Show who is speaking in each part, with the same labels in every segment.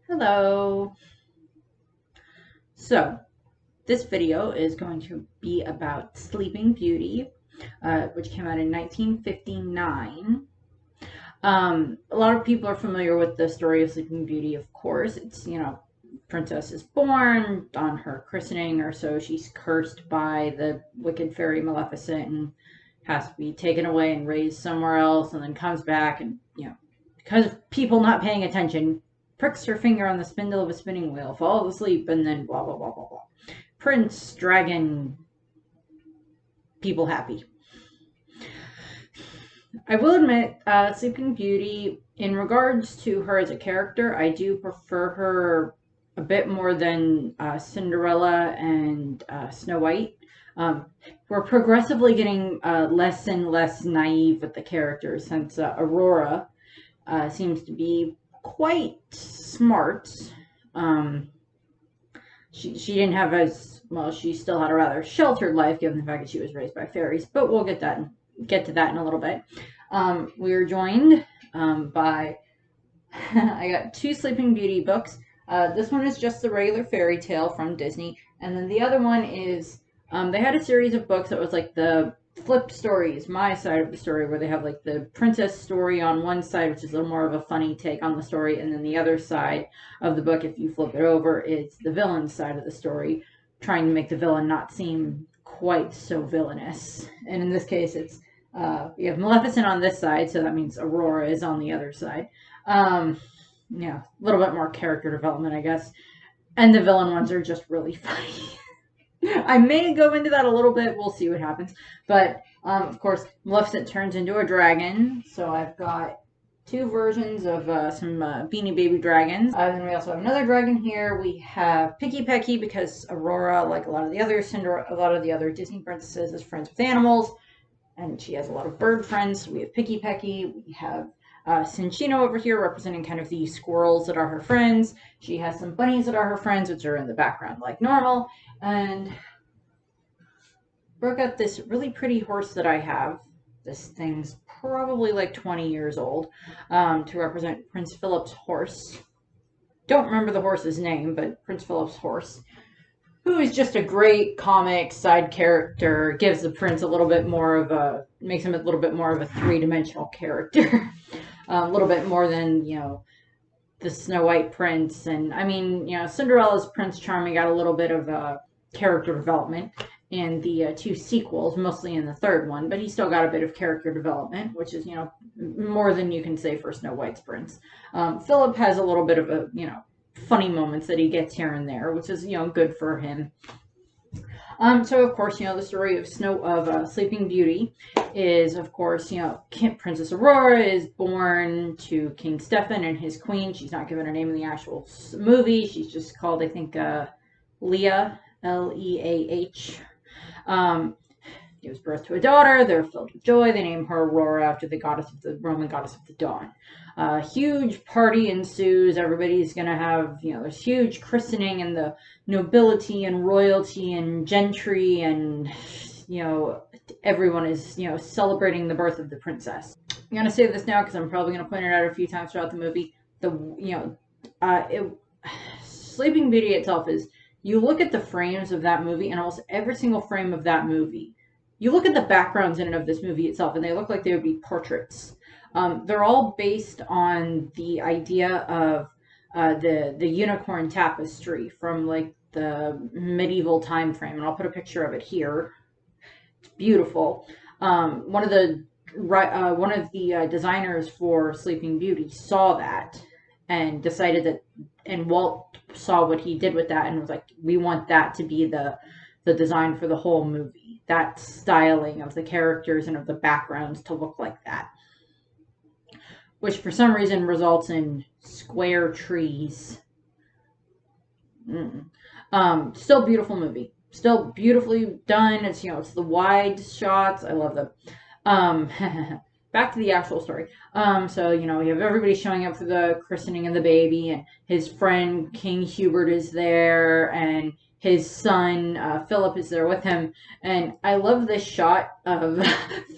Speaker 1: Hello. So, this video is going to be about Sleeping Beauty, which came out in 1959. A lot of people are familiar with the story of Sleeping Beauty, of course. Princess is born on her christening, or so she's cursed by the wicked fairy Maleficent and has to be taken away and raised somewhere else, and then comes back and, because of people not paying attention, pricks her finger on the spindle of a spinning wheel, falls asleep, and then blah, blah, blah, blah, blah. Prince, dragon, people happy. I will admit, Sleeping Beauty, in regards to her as a character, I do prefer her a bit more than Cinderella and Snow White. We're progressively getting less and less naive with the characters since Aurora seems to be quite smart. Um, she didn't have as well. She still had a rather sheltered life, given the fact that she was raised by fairies. But we'll get to that in a little bit. We are joined by I got two Sleeping Beauty books. This one is just the regular fairy tale from Disney, and then the other one is they had a series of books that was like the flip stories, my side of the story, where they have like the princess story on one side, which is a little more of a funny take on the story, and then the other side of the book, if you flip it over, it's the villain side of the story, trying to make the villain not seem quite so villainous. And in this case, it's you have Maleficent on this side, so that means Aurora is on the other side. A little bit more character development, I guess. And the villain ones are just really funny. I may go into that a little bit. We'll see what happens. But, of course, Maleficent turns into a dragon. So I've got two versions of some Beanie Baby dragons. Then we also have another dragon here. We have Picky Pecky, because Aurora, like a lot of the other Disney princesses, is friends with animals. And she has a lot of bird friends. So we have Picky Pecky. We have Cinchino over here, representing kind of the squirrels that are her friends. She has some bunnies that are her friends, which are in the background like normal. And broke out this really pretty horse that I have. This thing's probably like 20 years old, to represent Prince Philip's horse. Don't remember the horse's name, but Prince Philip's horse, who is just a great comic side character, gives the prince makes him a little bit more of a three-dimensional character. A little bit more than, the Snow White prince. And I mean, Cinderella's Prince Charming got a little bit of character development in the two sequels, mostly in the third one, but he still got a bit of character development, which is, more than you can say for Snow White's prince. Philip has a little bit of a, funny moments that he gets here and there, which is, good for him. So of course, the story of Sleeping Beauty is, of course, Princess Aurora is born to King Stefan and his queen. She's not given a name in the actual movie. She's just called, I think, Leah, Leah. Gives birth to a daughter. They're filled with joy. They name her Aurora after the Roman goddess of the dawn. Huge party ensues. Everybody's gonna have, there's huge christening, and the nobility and royalty and gentry and, everyone is, celebrating the birth of the princess. I'm gonna say this now because I'm probably gonna point it out a few times throughout the movie. Sleeping Beauty itself is, you look at the frames of that movie, and almost every single frame of that movie, you look at the backgrounds in and of this movie itself, and they look like they would be portraits. They're all based on the idea of the unicorn tapestry from like the medieval time frame, and I'll put a picture of it here. It's beautiful. One of the designers for Sleeping Beauty saw that and decided that, and Walt saw what he did with that and was like, we want that to be the design for the whole movie. That styling of the characters and of the backgrounds to look like that. Which for some reason results in square trees. Still beautiful movie. Still beautifully done. It's, it's the wide shots. I love them. Back to the actual story. So, we have everybody showing up for the christening of the baby, and his friend King Hubert is there, and his son Philip is there with him. And I love this shot of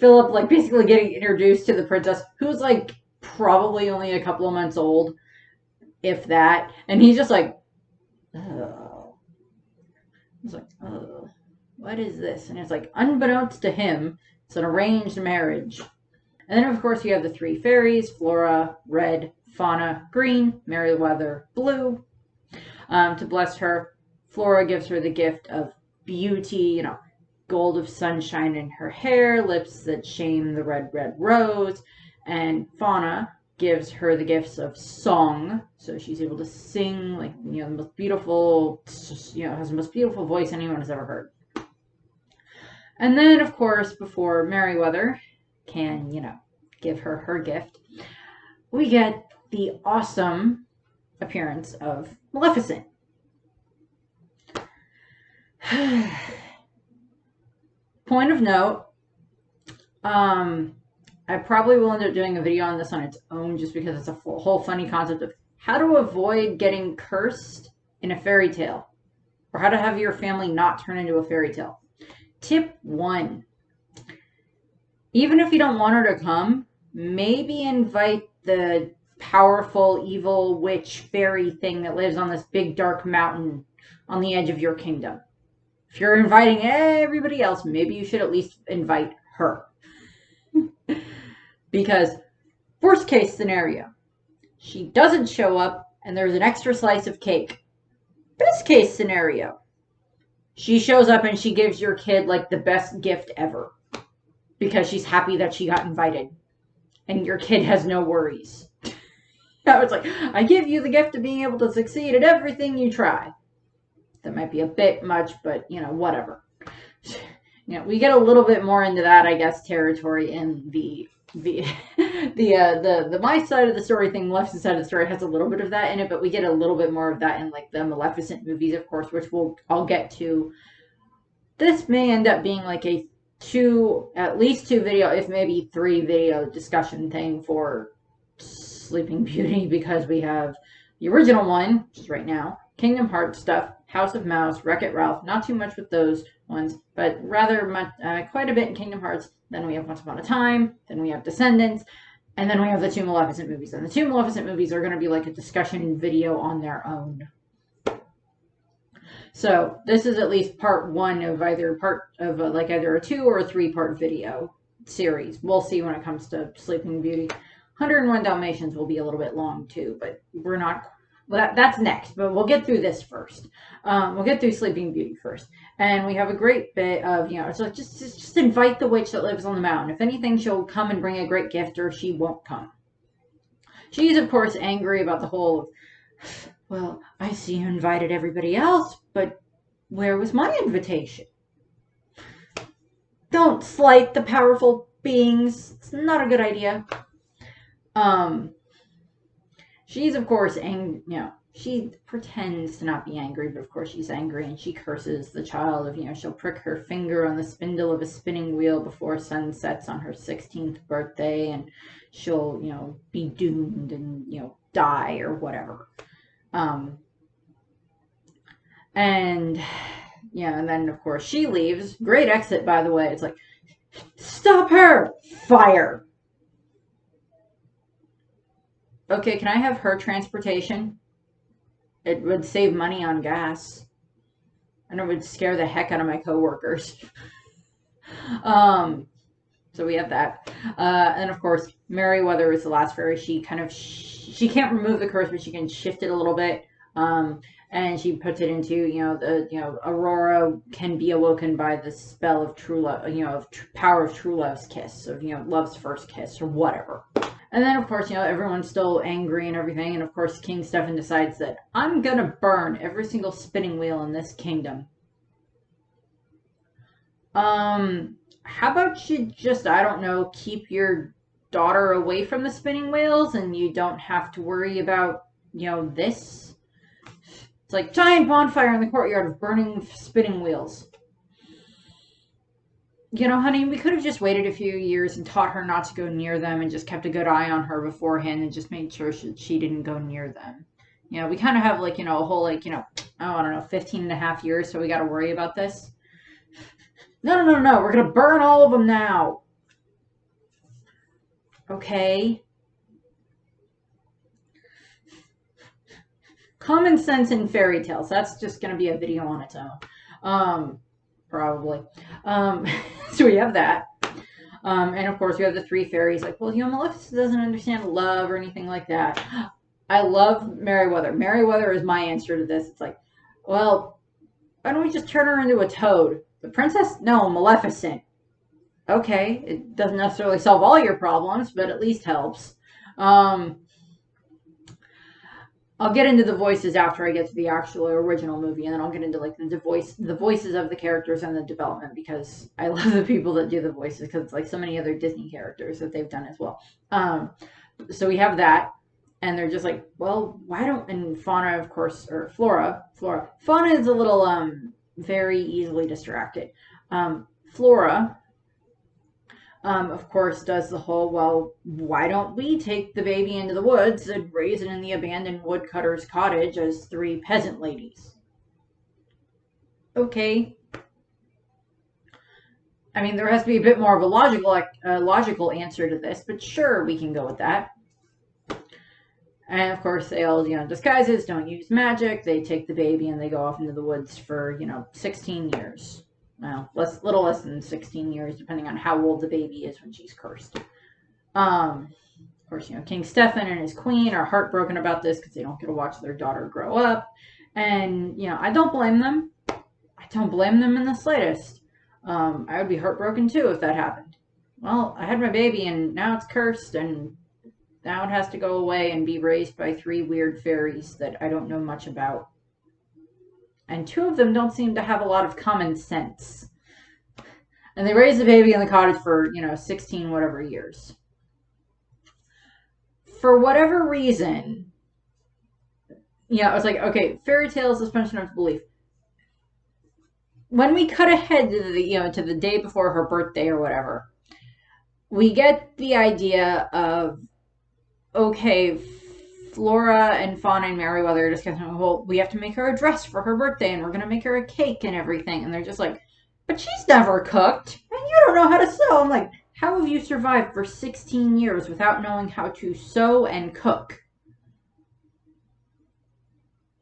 Speaker 1: Philip, like, basically getting introduced to the princess, who's like probably only a couple of months old. if that. And he's just like, oh. He's like, oh, what is this? And it's like, unbeknownst to him, it's an arranged marriage. And then, of course, you have the three fairies, Flora, red, Fauna, green, Merryweather, blue. To bless her, Flora gives her the gift of beauty, gold of sunshine in her hair, lips that shame the red, red rose. And Fauna gives her the gifts of song, so she's able to sing, like, the most beautiful, has the most beautiful voice anyone has ever heard. And then, of course, before Merryweather can, give her her gift, we get the awesome appearance of Maleficent. Point of note, I probably will end up doing a video on this on its own just because it's a whole funny concept of how to avoid getting cursed in a fairy tale, or how to have your family not turn into a fairy tale. Tip 1. Even if you don't want her to come, maybe invite the powerful, evil witch fairy thing that lives on this big dark mountain on the edge of your kingdom. If you're inviting everybody else, maybe you should at least invite her. Because worst case scenario, she doesn't show up and there's an extra slice of cake. Best case scenario, she shows up and she gives your kid like the best gift ever because she's happy that she got invited and your kid has no worries. I was like, I give you the gift of being able to succeed at everything you try. That might be a bit much, but whatever. We get a little bit more into that, I guess, territory in the my side of the story thing. Maleficent side of the story has a little bit of that in it, but we get a little bit more of that in like the Maleficent movies, of course, which I'll get to. This may end up being like at least two video, if maybe 3 video discussion thing for Sleeping Beauty, because we have the original one, which is right now, Kingdom Hearts stuff, House of Mouse, Wreck-It Ralph. Not too much with those ones, but rather much, quite a bit in Kingdom Hearts. Then we have Once Upon a Time. Then we have Descendants. And then we have the 2 Maleficent movies. And the 2 Maleficent movies are going to be like a discussion video on their own. So this is at least part 1 of either a 2 or a 3-part video series. We'll see when it comes to Sleeping Beauty. 101 Dalmatians will be a little bit long too, but we're not. Well, that's next, but we'll get through this first. We'll get through Sleeping Beauty first. And we have a great bit of, it's like just invite the witch that lives on the mountain. If anything, she'll come and bring a great gift, or she won't come. She's, of course, angry about the whole, well, I see you invited everybody else, but where was my invitation? Don't slight the powerful beings. It's not a good idea. She's, of course, she pretends to not be angry, but of course she's angry, and she curses the child she'll prick her finger on the spindle of a spinning wheel before sun sets on her 16th birthday, and she'll, be doomed and, die or whatever. And then, of course, she leaves. Great exit, by the way. It's like, stop her! Fire! Okay, can I have her transportation? It would save money on gas. And it would scare the heck out of my coworkers. So we have that. And of course, Merryweather is the last fairy. She can't remove the curse, but she can shift it a little bit. And she puts it into, Aurora can be awoken by the spell of true love, power of true love's kiss, of, love's first kiss, or whatever. And then, of course, everyone's still angry and everything. And, of course, King Stefan decides that I'm going to burn every single spinning wheel in this kingdom. How about you just, I don't know, keep your daughter away from the spinning wheels and you don't have to worry about, this? It's like giant bonfire in the courtyard of burning spinning wheels. Honey, we could have just waited a few years and taught her not to go near them and just kept a good eye on her beforehand and just made sure she didn't go near them. We kind of have, like, a whole, like, I don't know, 15 and a half years, so we got to worry about this. No. We're going to burn all of them now. Okay. common sense in fairy tales. That's just going to be a video on its own. Probably. So we have that. And of course, we have the three fairies. Like, well, Maleficent doesn't understand love or anything like that. I love Merryweather. Merryweather is my answer to this. It's like, well, why don't we just turn her into a toad? The princess? No, Maleficent. Okay, it doesn't necessarily solve all your problems, but at least helps. I'll get into the voices after I get to the actual original movie, and then I'll get into like the voices of the characters and the development, because I love the people that do the voices, because it's like so many other Disney characters that they've done as well. So we have that, and they're just like, well, why don't, and Fauna, of course, or Flora. Fauna is a little very easily distracted. Flora, of course, does the whole, well, why don't we take the baby into the woods and raise it in the abandoned woodcutter's cottage as three peasant ladies? Okay. I mean, there has to be a bit more of a logical answer to this, but sure, we can go with that. And of course, they all, disguises, don't use magic. They take the baby and they go off into the woods for, 16 years. Well, little less than 16 years, depending on how old the baby is when she's cursed. Of course, King Stefan and his queen are heartbroken about this because they don't get to watch their daughter grow up. And, I don't blame them. I don't blame them in the slightest. I would be heartbroken too if that happened. Well, I had my baby and now it's cursed, and now it has to go away and be raised by three weird fairies that I don't know much about. And two of them don't seem to have a lot of common sense. And they raise the baby in the cottage for, 16 whatever years. For whatever reason, I was like, okay, fairy tale is suspension of belief. When we cut ahead to the day before her birthday or whatever, we get the idea of, okay, Flora and Fauna and Merryweather are discussing, well, we have to make her a dress for her birthday, and we're going to make her a cake and everything. And they're just like, but she's never cooked, and you don't know how to sew. I'm like, how have you survived for 16 years without knowing how to sew and cook?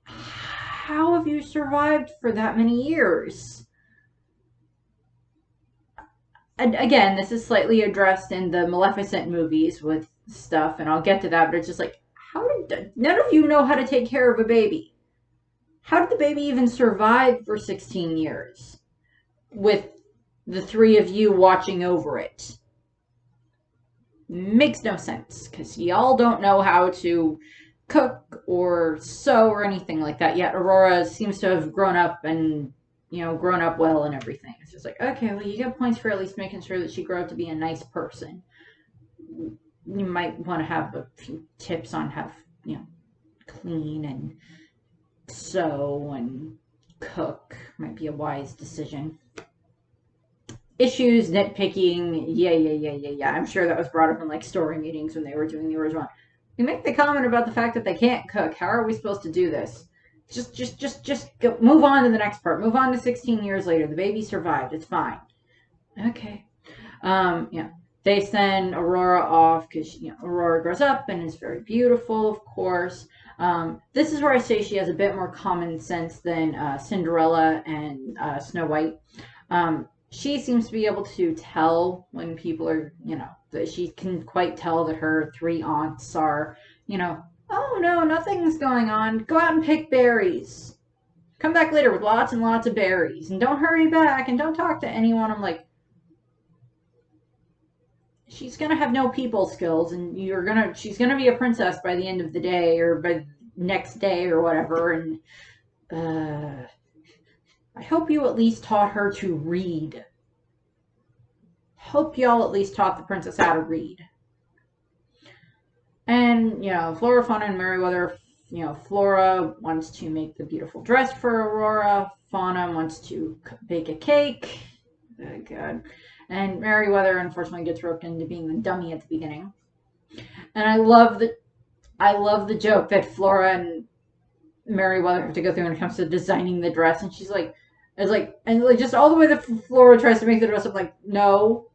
Speaker 1: How have you survived for that many years? And again, this is slightly addressed in the Maleficent movies with stuff, and I'll get to that, but it's just like, none of you know how to take care of a baby. How did the baby even survive for 16 years with the three of you watching over it? Makes no sense, because y'all don't know how to cook or sew or anything like that yet. Aurora seems to have grown up and, grown up well and everything. It's just like, okay, well, you get points for at least making sure that she grew up to be a nice person. You might want to have a few tips on how to, clean and sew and cook. Might be a wise decision. Issues, nitpicking, yeah. I'm sure that was brought up in like story meetings when they were doing the original one. We make the comment about the fact that they can't cook. How are we supposed to do this? Just go, move on to the next part. Move on to 16 years later. The baby survived. It's fine. Okay. They send Aurora off because, Aurora grows up and is very beautiful, of course. This is where I say she has a bit more common sense than Cinderella and Snow White. She seems to be able to tell when people are, that she can quite tell that her three aunts are, oh no, nothing's going on. Go out and pick berries. Come back later with lots and lots of berries. And don't hurry back and don't talk to anyone. I'm like, she's gonna have no people skills, and she's gonna be a princess by the end of the day or by next day or whatever. And I hope you at least taught her to read. Hope y'all at least taught the princess how to read. And Flora, Fauna, and Merryweather. Flora wants to make the beautiful dress for Aurora. Fauna wants to bake a cake. Oh God. And Merryweather unfortunately gets roped into being the dummy at the beginning. And I love the joke that Flora and Merryweather have to go through when it comes to designing the dress, and she's like, just all the way that Flora tries to make the dress, I'm like, no.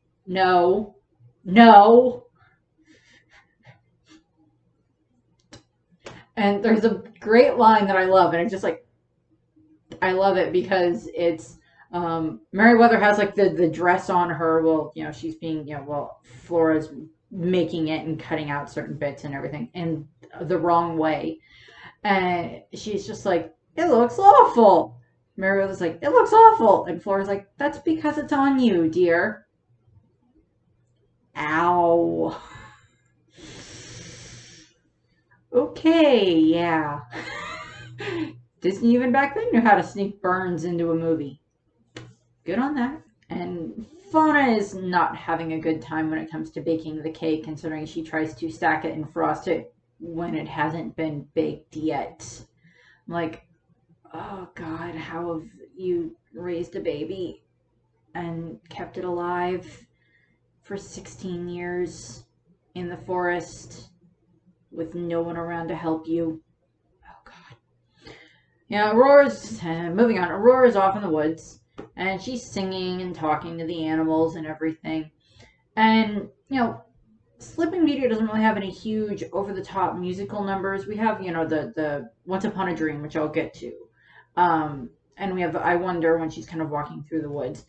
Speaker 1: And there's a great line that I love, and it's just like, I love it because it's Meriwether has like the dress on her. Well, she's being, well, Flora's making it and cutting out certain bits and everything in the wrong way. And she's just like, it looks awful. Meriwether's like, it looks awful. And Flora's like, that's because it's on you, dear. Ow. Okay, yeah. Disney even back then knew how to sneak burns into a movie. Good on that. And Fauna is not having a good time when it comes to baking the cake, considering she tries to stack it and frost it when it hasn't been baked yet. I'm like, oh God, how have you raised a baby and kept it alive for 16 years in the forest with no one around to help you? Oh God. Aurora's moving on. Aurora's off in the woods, and she's singing and talking to the animals and everything. And Sleeping Beauty doesn't really have any huge over-the-top musical numbers. We have, the Once Upon a Dream, which I'll get to. And we have I Wonder when she's kind of walking through the woods.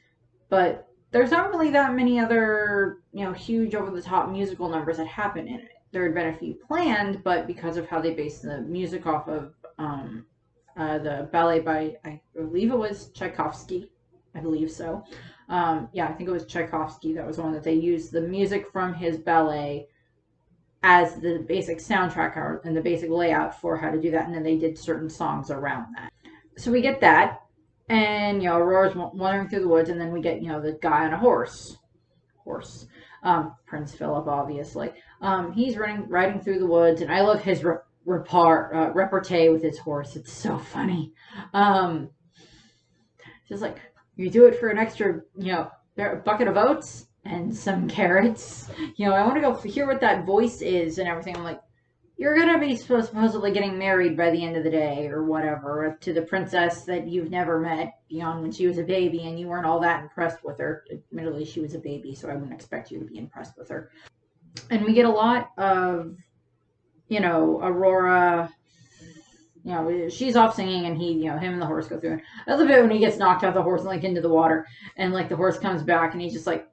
Speaker 1: But there's not really that many other, huge over-the-top musical numbers that happen in it. There had been a few planned, but because of how they based the music off of the ballet by, I believe it was Tchaikovsky. I believe so. Yeah, I think it was Tchaikovsky. That was the one that they used the music from his ballet as the basic soundtrack and the basic layout for how to do that. And then they did certain songs around that. So we get that. And, Aurora's wandering through the woods. And then we get, the guy on a horse. Prince Philip, obviously. He's riding through the woods. And I love his repartee with his horse. It's so funny. Just like, you do it for an extra, bucket of oats and some carrots. I want to go hear what that voice is and everything. I'm like, you're going to be supposedly getting married by the end of the day or whatever to the princess that you've never met beyond when she was a baby and you weren't all that impressed with her. Admittedly, she was a baby, so I wouldn't expect you to be impressed with her. And we get a lot of, Aurora. She's off singing and he, him and the horse go through. I love it when he gets knocked off the horse and like into the water and like the horse comes back and he's just like,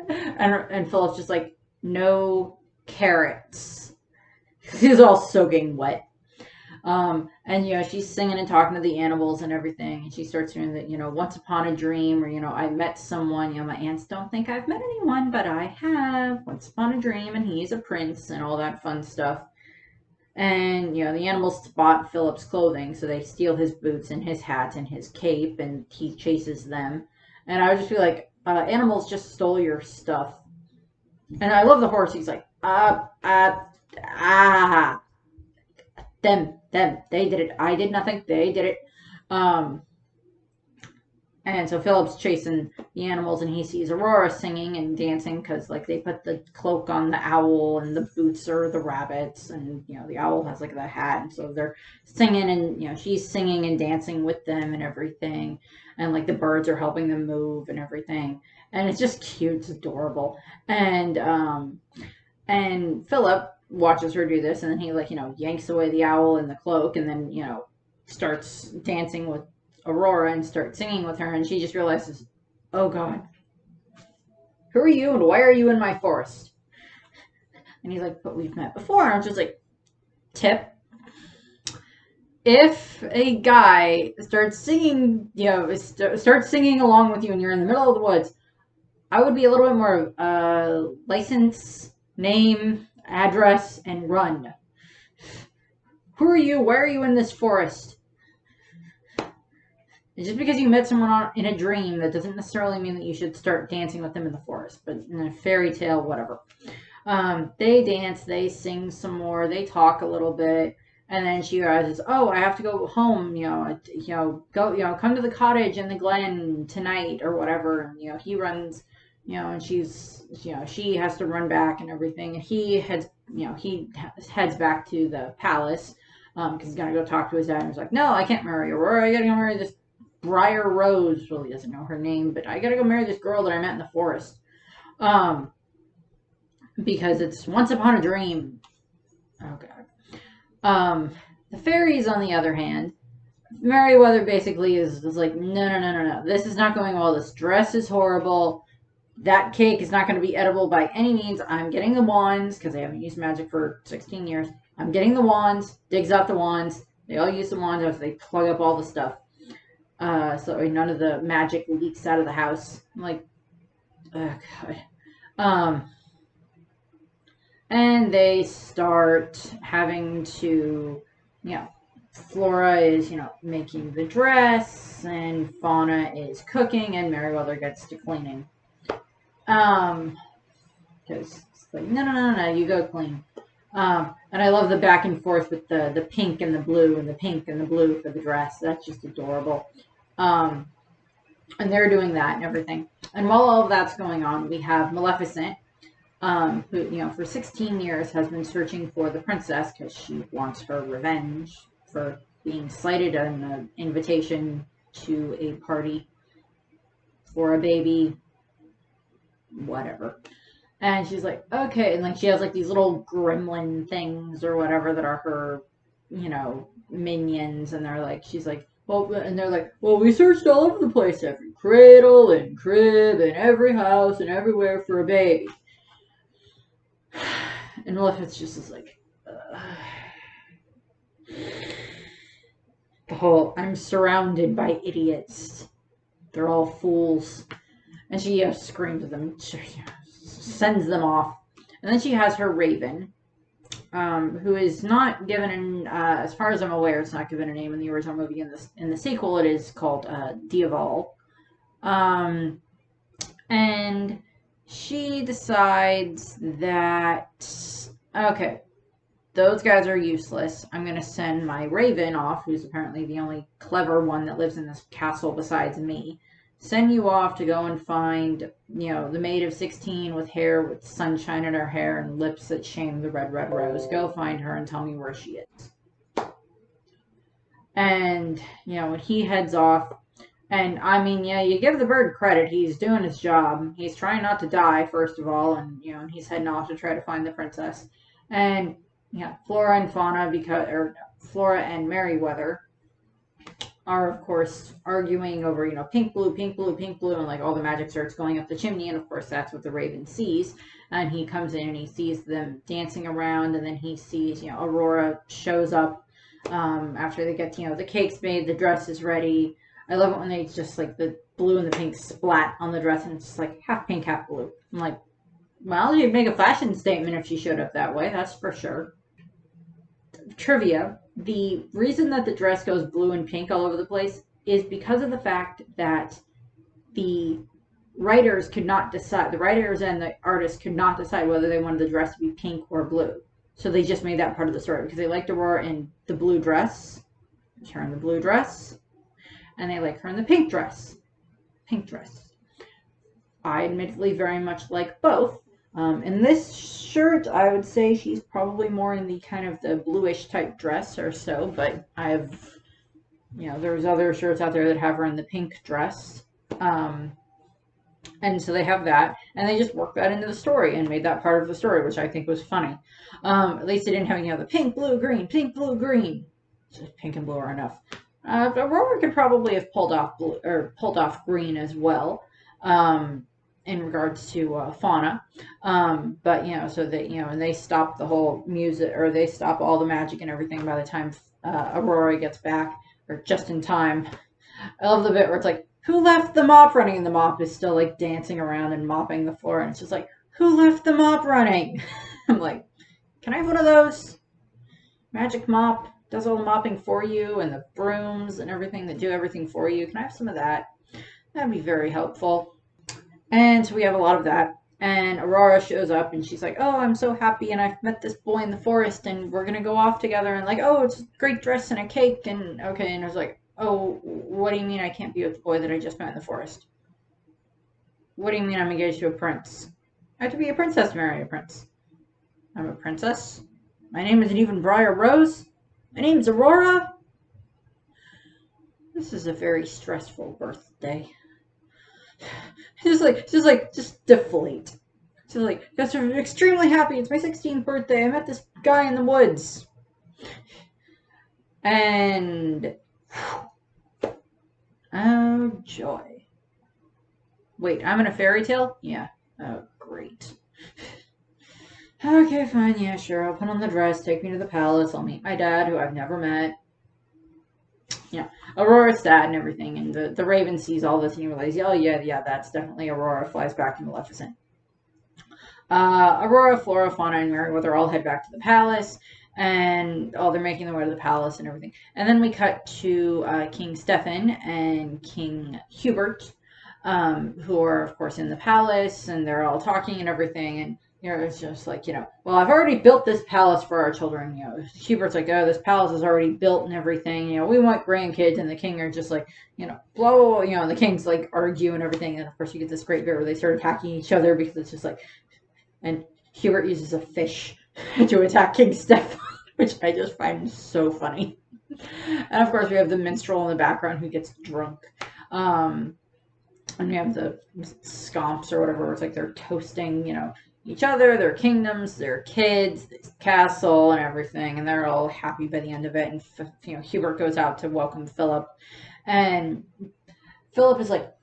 Speaker 1: and Philip's just like, no carrots. He's all soaking wet. And she's singing and talking to the animals and everything. And she starts doing that, Once Upon a Dream, or, I met someone, my aunts don't think I've met anyone, but I have. Once Upon a Dream, and he's a prince and all that fun stuff. And, the animals spot Philip's clothing, so they steal his boots and his hat and his cape, and he chases them. And I would just be like, animals just stole your stuff. And I love the horse. He's like, them, they did it. I did nothing. They did it. And so Philip's chasing the animals, and he sees Aurora singing and dancing because, like, they put the cloak on the owl, and the boots are the rabbits, and the owl has like the hat, and so they're singing, and she's singing and dancing with them and everything, and like the birds are helping them move and everything, and it's just cute, it's adorable, and Philip watches her do this, and then he yanks away the owl and the cloak, and then starts dancing with Aurora and start singing with her, and she just realizes, oh God, who are you and why are you in my forest? And he's like, but we've met before. And I'm just like, tip, if a guy starts singing, starts singing along with you and you're in the middle of the woods, I would be a little bit more license, name, address, and run. Who are you? Why are you in this forest? Just because you met someone in a dream, that doesn't necessarily mean that you should start dancing with them in the forest. But in a fairy tale, whatever. They dance, they sing some more, they talk a little bit, and then she realizes, oh, I have to go home. Come to the cottage in the glen tonight or whatever. And he runs, and she's, she has to run back and everything. And he heads back to the palace because he's gonna go talk to his dad. And he's like, no, I can't marry Aurora. I gotta go marry this Briar Rose. Well, he doesn't know her name, but I gotta go marry this girl that I met in the forest. Because it's Once Upon a Dream. Oh God. Um, the fairies, on the other hand, Merryweather basically is like, no, no, no, no, no. This is not going well. This dress is horrible. That cake is not going to be edible by any means. I'm getting the wands because I haven't used magic for 16 years. I'm getting the wands, digs out the wands. They all use the wands after they plug up all the stuff. So none of the magic leaks out of the house. I'm like, oh god. And they start having to, you know, Flora is, making the dress, and Fauna is cooking, and Merryweather gets to cleaning. Because it's like, no, no, no, no, you go clean. And I love the back and forth with the pink and the blue and the pink and the blue for the dress. That's just adorable. And they're doing that and everything. And while all of that's going on, we have Maleficent, who, for 16 years has been searching for the princess because she wants her revenge for being slighted on an invitation to a party for a baby, whatever. And she's like, okay, and like she has like these little gremlin things or whatever that are her, minions, and she's like, well, and they're like, well, we searched all over the place, every cradle and crib and every house and everywhere for a baby. And Maleficent's just is like, the whole, I'm surrounded by idiots. They're all fools. And she screams at them, sends them off. And then she has her Raven, who is not given, as far as I'm aware, it's not given a name in the original movie. In the sequel, it is called Diaval. And she decides that, okay, those guys are useless. I'm going to send my Raven off, who's apparently the only clever one that lives in this castle besides me. Send you off to go and find, the maid of 16 with hair with sunshine in her hair and lips that shame the red, red rose. Go find her and tell me where she is. And, when he heads off, and I mean, you give the bird credit. He's doing his job. He's trying not to die, first of all, and, he's heading off to try to find the princess. And, Flora and Fauna, Flora and Merryweather are, of course, arguing over, pink, blue, pink, blue, pink, blue, and like all the magic starts going up the chimney, and of course that's what the Raven sees. And he comes in and he sees them dancing around, and then he sees, Aurora shows up after they get, the cake's made, the dress is ready. I love it when they just like the blue and the pink splat on the dress, and it's just like half pink, half blue. I'm like, well, you'd make a fashion statement if she showed up that way, that's for sure. Trivia: the reason that the dress goes blue and pink all over the place is because of the fact that the writers could not decide, the writers and the artists could not decide whether they wanted the dress to be pink or blue. So they just made that part of the story because they liked Aurora in the blue dress, her in the blue dress, and they like her in the pink dress. Pink dress. I admittedly very much like both. In this shirt, I would say she's probably more in the kind of the bluish type dress or so, but I've, there's other shirts out there that have her in the pink dress. And so they have that, and they just worked that into the story and made that part of the story, which I think was funny. At least they didn't have, the pink, blue, green, pink, blue, green. Just pink and blue are enough. Aurora could probably have pulled off green as well. In regards to Fauna, but so that and they stop the whole music, or they stop all the magic and everything by the time Aurora gets back, or just in time. I love the bit where it's like, who left the mop running, and the mop is still like dancing around and mopping the floor, and it's just like, who left the mop running? I'm like, can I have one of those? Magic mop does all the mopping for you, and the brooms and everything that do everything for you. Can I have some of that? That'd be very helpful. And so we have a lot of that. And Aurora shows up and she's like, oh, I'm so happy, and I've met this boy in the forest, and we're going to go off together, and like, oh, it's a great dress and a cake, and okay. And I was like, oh, what do you mean I can't be with the boy that I just met in the forest? What do you mean I'm engaged to a prince? I have to be a princess to marry a prince. I'm a princess? My name isn't even Briar Rose? My name's Aurora? This is a very stressful birthday. Just deflate. Just like, guys are extremely happy. It's my 16th birthday. I met this guy in the woods. And oh joy. Wait, I'm in a fairy tale? Yeah. Oh, great. Okay, fine, yeah, sure. I'll put on the dress, take me to the palace. I'll meet my dad, who I've never met. Aurora's dad and everything. And the Raven sees all this and he realizes, oh, yeah, that's definitely Aurora. Flies back to Maleficent. Aurora, Flora, Fauna, and Merryweather all head back to the palace. And they're making their way to the palace and everything. And then we cut to King Stefan and King Hubert, who are, of course, in the palace, and they're all talking and everything. And it's just like, well, I've already built this palace for our children. Hubert's like, oh, this palace is already built and everything. We want grandkids. And the king are just like, blah, blah, blah, and the kings like argue and everything. And of course, you get this great bit where they start attacking each other because it's just like, and Hubert uses a fish to attack King Stefan, which I just find so funny. And of course, we have the minstrel in the background who gets drunk. And we have the scomps or whatever. It's like they're toasting, each other, their kingdoms, their kids, this castle, and everything. And they're all happy by the end of it. And, Hubert goes out to welcome Philip. And Philip is like,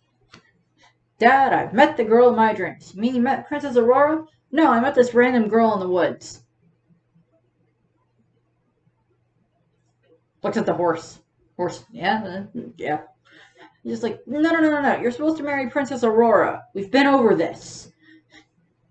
Speaker 1: Dad, I've met the girl of my dreams. You mean you met Princess Aurora? No, I met this random girl in the woods. Looks at the horse. Horse, yeah. He's just like, no. You're supposed to marry Princess Aurora. We've been over this.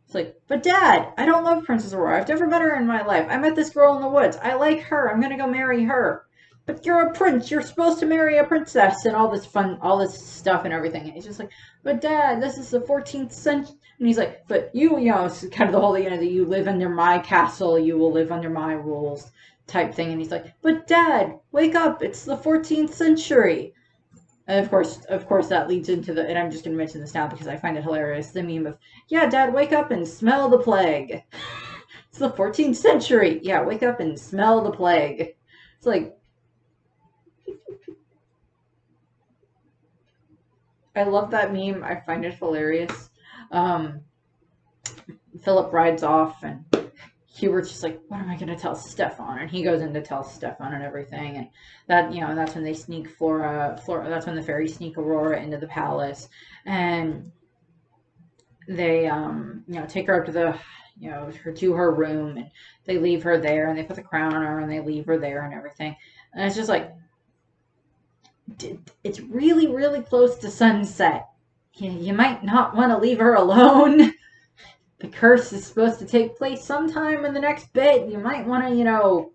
Speaker 1: It's like, but Dad, I don't love Princess Aurora. I've never met her in my life. I met this girl in the woods. I like her. I'm gonna go marry her. But you're a prince. You're supposed to marry a princess and all this fun, all this stuff and everything. And he's just like, but Dad, this is the 14th century. And he's like, but it's kind of the whole thing, that you live under my castle. You will live under my rules type thing. And he's like, but Dad, wake up. It's the 14th century. And of course, that leads into and I'm just going to mention this now because I find it hilarious, the meme of, yeah, Dad, wake up and smell the plague. It's the 14th century. Yeah, wake up and smell the plague. It's like, I love that meme. I find it hilarious. Philip rides off, and Hubert's just like, what am I going to tell Stefan? And he goes in to tell Stefan and everything. And that's when they sneak Flora, that's when the fairies sneak Aurora into the palace. And they, take her up to her room, and they leave her there, and they put the crown on her, and they leave her there and everything. And it's just like, it's really, really close to sunset. You might not want to leave her alone. The curse is supposed to take place sometime in the next bit. You might want to,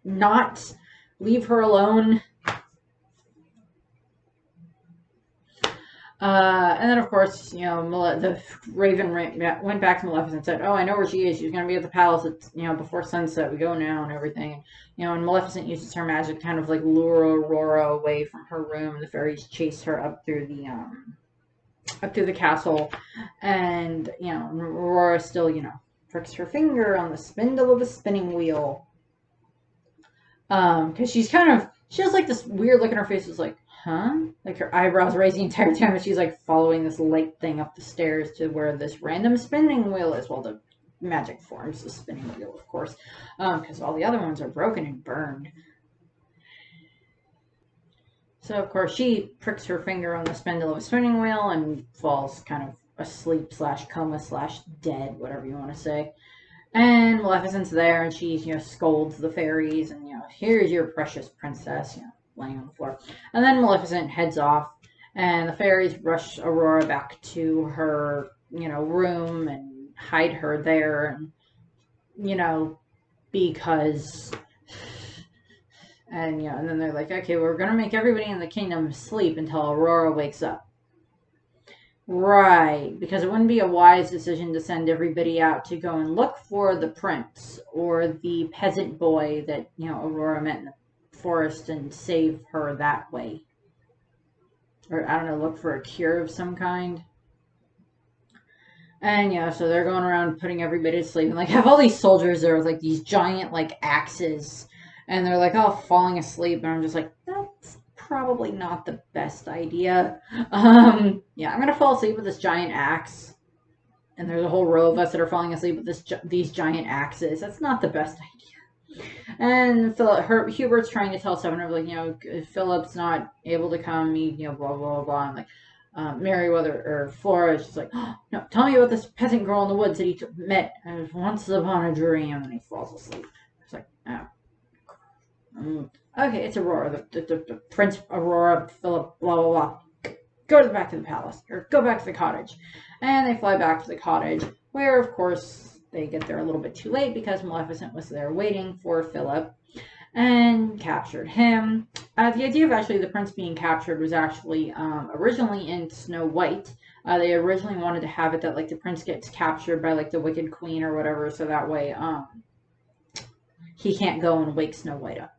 Speaker 1: not leave her alone. And then, of course, the Raven went back to Maleficent and said, oh, I know where she is. She's going to be at the palace at, before sunset. We go now and everything. And Maleficent uses her magic to kind of like lure Aurora away from her room. And the fairies chase her up through the castle. And, Aurora still, pricks her finger on the spindle of the spinning wheel. Because she has like this weird look in her face. It's like, huh? Like her eyebrows raised the entire time, and she's like following this light thing up the stairs to where this random spinning wheel is. Well, the magic forms the spinning wheel, of course, because all the other ones are broken and burned. So, of course, she pricks her finger on the spindle of a spinning wheel and falls kind of asleep / coma / dead, whatever you want to say. And Maleficent's there, and she, scolds the fairies, and, here's your precious princess, laying on the floor. And then Maleficent heads off, and the fairies rush Aurora back to her, room and hide her there, and, because... And, and then they're like, okay, we're going to make everybody in the kingdom sleep until Aurora wakes up. Right, because it wouldn't be a wise decision to send everybody out to go and look for the prince or the peasant boy that, Aurora met in the forest and save her that way. Or, I don't know, look for a cure of some kind. And, so they're going around putting everybody to sleep. And, have all these soldiers there with, these giant, axes. And they're, all falling asleep. And I'm just like, that's probably not the best idea. Yeah, I'm going to fall asleep with this giant axe. And there's a whole row of us that are falling asleep with these giant axes. That's not the best idea. And Hubert's trying to tell Seven of like, if Philip's not able to come, blah blah blah. And like, Merryweather or Flora is just like, oh, no, tell me about this peasant girl in the woods that he met once upon a dream, and he falls asleep. It's like, oh, okay, it's Aurora, the Prince Aurora, Philip, blah blah blah. Go back to the palace, or go back to the cottage. And they fly back to the cottage, where, of course, they get there a little bit too late because Maleficent was there waiting for Philip and captured him. The idea of actually the prince being captured was actually originally in Snow White. They originally wanted to have it that like the prince gets captured by like the Wicked Queen or whatever, so that way he can't go and wake Snow White up.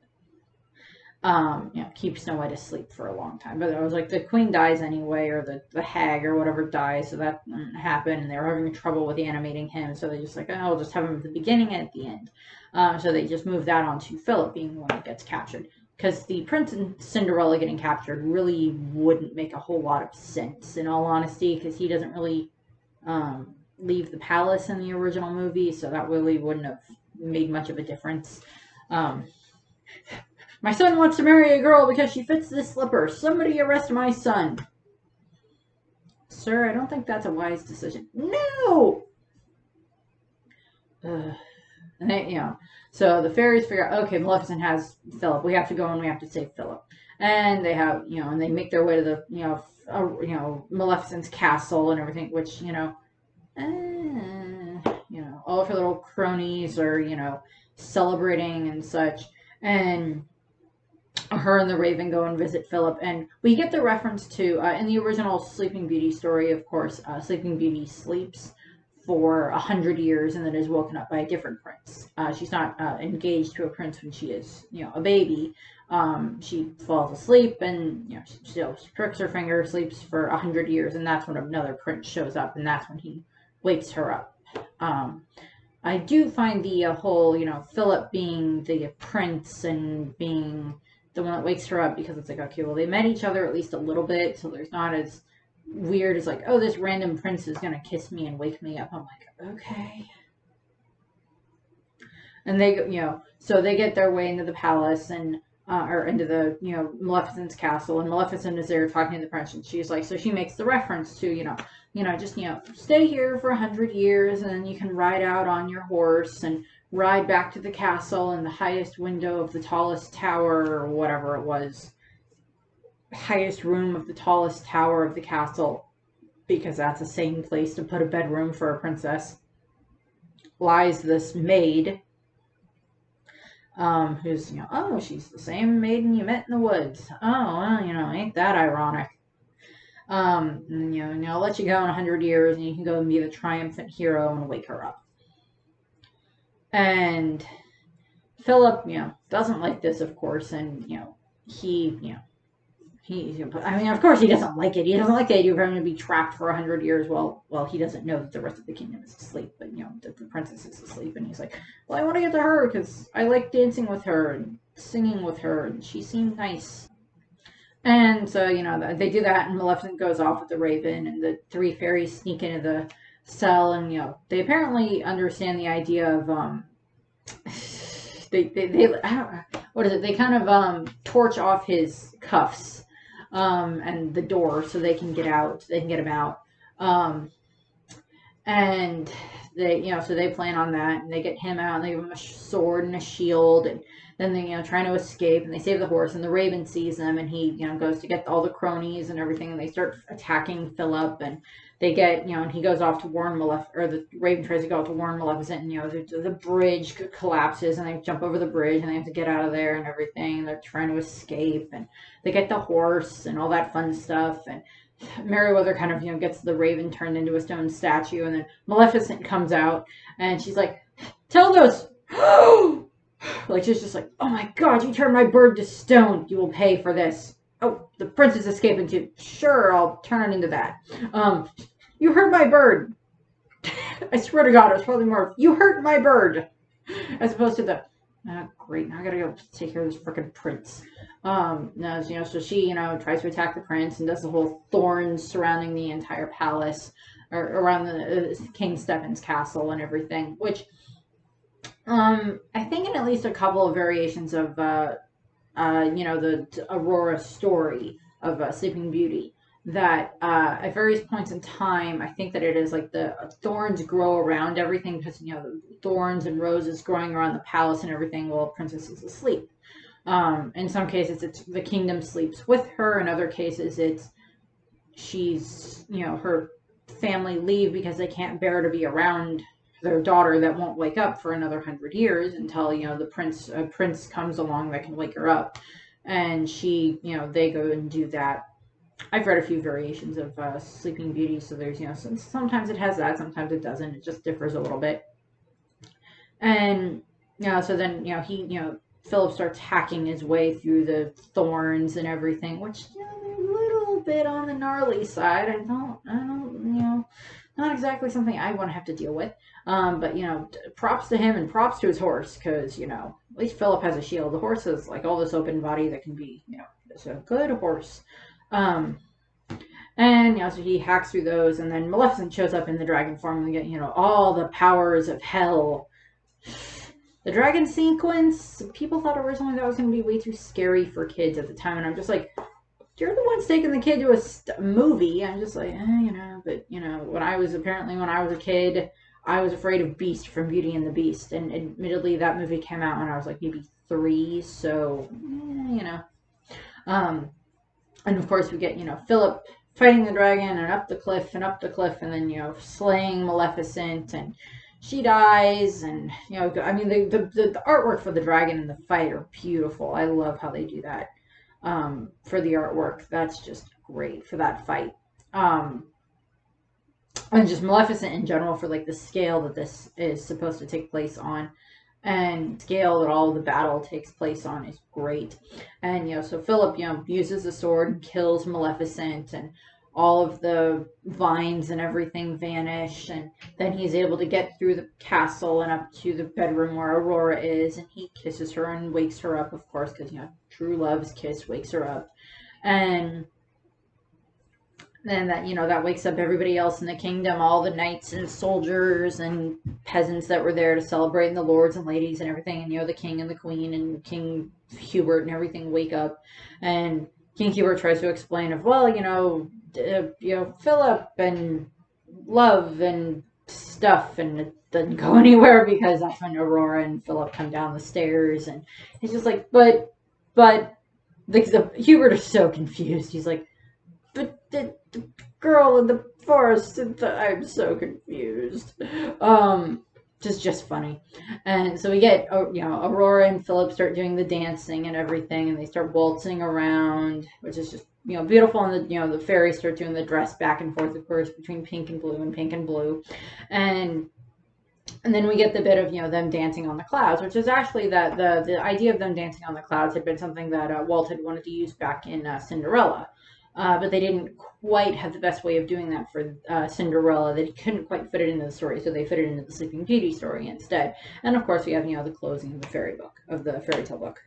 Speaker 1: Keep Snow White asleep for a long time. But it was like the queen dies anyway, or the hag or whatever dies, so that didn't happen, and they were having trouble with animating him, so they just like, oh, we'll just have him at the beginning and at the end. So they just moved that on to Philip being the one that gets captured. Because the prince and Cinderella getting captured really wouldn't make a whole lot of sense, in all honesty, because he doesn't really leave the palace in the original movie, so that really wouldn't have made much of a difference. My son wants to marry a girl because she fits this slipper. Somebody arrest my son. Sir, I don't think that's a wise decision. No! And they, so the fairies figure out, okay, Maleficent has Philip. We have to go and we have to save Philip. And they have, and they make their way to the, Maleficent's castle and everything, which, all of her little cronies are, celebrating and such. And her and the Raven go and visit Philip, and we get the reference to, in the original Sleeping Beauty story, of course, Sleeping Beauty sleeps for 100 years and then is woken up by a different prince. She's not engaged to a prince when she is, a baby. She falls asleep and, she pricks her finger, sleeps for 100 years, and that's when another prince shows up, and that's when he wakes her up. I do find the whole, Philip being the prince and being the one that wakes her up, because it's like, okay, well, they met each other at least a little bit, so there's not as weird as like, oh, this random prince is gonna kiss me and wake me up. I'm like, okay. And they, so they get their way into the palace and, or into the, Maleficent's castle, and Maleficent is there talking to the prince, and she's like, so she makes the reference to, just, stay here for 100 years, and then you can ride out on your horse and ride back to the castle in the highest window of the tallest tower, or whatever it was. Highest room of the tallest tower of the castle, because that's a sane place to put a bedroom for a princess. Lies this maid, who's, oh, she's the same maiden you met in the woods. Oh, well, ain't that ironic. And, I'll let you go in 100 years, and you can go and be the triumphant hero and wake her up. And Philip, doesn't like this, of course, and, of course he doesn't like it. He doesn't like the idea of having to be trapped for 100 years while he doesn't know that the rest of the kingdom is asleep, but, that the princess is asleep, and he's like, well, I want to get to her, because I like dancing with her and singing with her, and she seemed nice. And so, they do that, and Maleficent goes off with the Raven, and the three fairies sneak into the cell, and, they apparently understand the idea of, they I don't know, what is it? They kind of, torch off his cuffs, and the door so they can get out, they can get him out. And they, so they plan on that, and they get him out, and they give him a sword and a shield, and then they, trying to escape, and they save the horse, and the Raven sees them, and he, goes to get all the cronies and everything, and they start attacking Philip, and they get, and he goes off to warn Maleficent, or the Raven tries to go out to warn Maleficent, and, the bridge collapses, and they jump over the bridge, and they have to get out of there and everything, and they're trying to escape, and they get the horse, and all that fun stuff, and Merryweather kind of, gets the Raven turned into a stone statue, and then Maleficent comes out, and she's like, tell those, like, she's just like, oh my god, you turned my bird to stone, you will pay for this. Oh, the prince is escaping too. Sure, I'll turn it into that. You hurt my bird. I swear to God, it was probably more, you hurt my bird, as opposed to the, great, now I gotta go take care of this frickin' prince. No, so she, tries to attack the prince and does the whole thorns surrounding the entire palace, or around the King Stephen's castle and everything, which, I think in at least a couple of variations of the Aurora story of Sleeping Beauty. That at various points in time, I think that it is like the thorns grow around everything because the thorns and roses growing around the palace and everything while Princess is asleep. In some cases, it's the kingdom sleeps with her. In other cases, it's she's her family leave because they can't bear to be around their daughter that won't wake up for another 100 years until the prince comes along that can wake her up, and they go and do that. I've read a few variations of Sleeping Beauty, so there's sometimes it has that, sometimes it doesn't. It just differs a little bit. And so then Philip starts hacking his way through the thorns and everything, which they're a little bit on the gnarly side. I don't, not exactly something I want to have to deal with. But props to him and props to his horse because at least Philip has a shield. The horse is like all this open body that can be it's a good horse. Um, and so he hacks through those, and then Maleficent shows up in the dragon form and get all the powers of hell. The dragon sequence, people thought originally that was going to be way too scary for kids at the time, and I'm just like, you're the ones taking the kid to a movie. I'm just like, but when I was a kid, I was afraid of Beast from Beauty and the Beast, and admittedly, that movie came out when I was like maybe 3, so and of course we get Philip fighting the dragon and up the cliff and up the cliff, and then slaying Maleficent, and she dies, and I mean the artwork for the dragon and the fight are beautiful. I love how they do that for the artwork. That's just great for that fight. And just Maleficent in general for like the scale that this is supposed to take place on, and scale that all the battle takes place on is great. And so Philip uses the sword and kills Maleficent, and all of the vines and everything vanish, and then he's able to get through the castle and up to the bedroom where Aurora is, and he kisses her and wakes her up, of course, because true love's kiss wakes her up. And then that wakes up everybody else in the kingdom, all the knights and soldiers and peasants that were there to celebrate, and the lords and ladies and everything, and the king and the queen and King Hubert and everything wake up, and King Hubert tries to explain of, well, Philip and love and stuff, and it doesn't go anywhere because that's when Aurora and Philip come down the stairs, and he's just like, but the Hubert is so confused. He's like, but the girl in the forest, I'm so confused. Just funny. And so we get Aurora and Philip start doing the dancing and everything, and they start waltzing around, which is just beautiful. And the fairies start doing the dress back and forth, of course, between pink and blue, and then we get the bit of them dancing on the clouds, which is actually that the idea of them dancing on the clouds had been something that Walt had wanted to use back in Cinderella. But they didn't quite have the best way of doing that for Cinderella. They couldn't quite fit it into the story, so they fit it into the Sleeping Beauty story instead. And of course, we have the closing of the fairy tale book.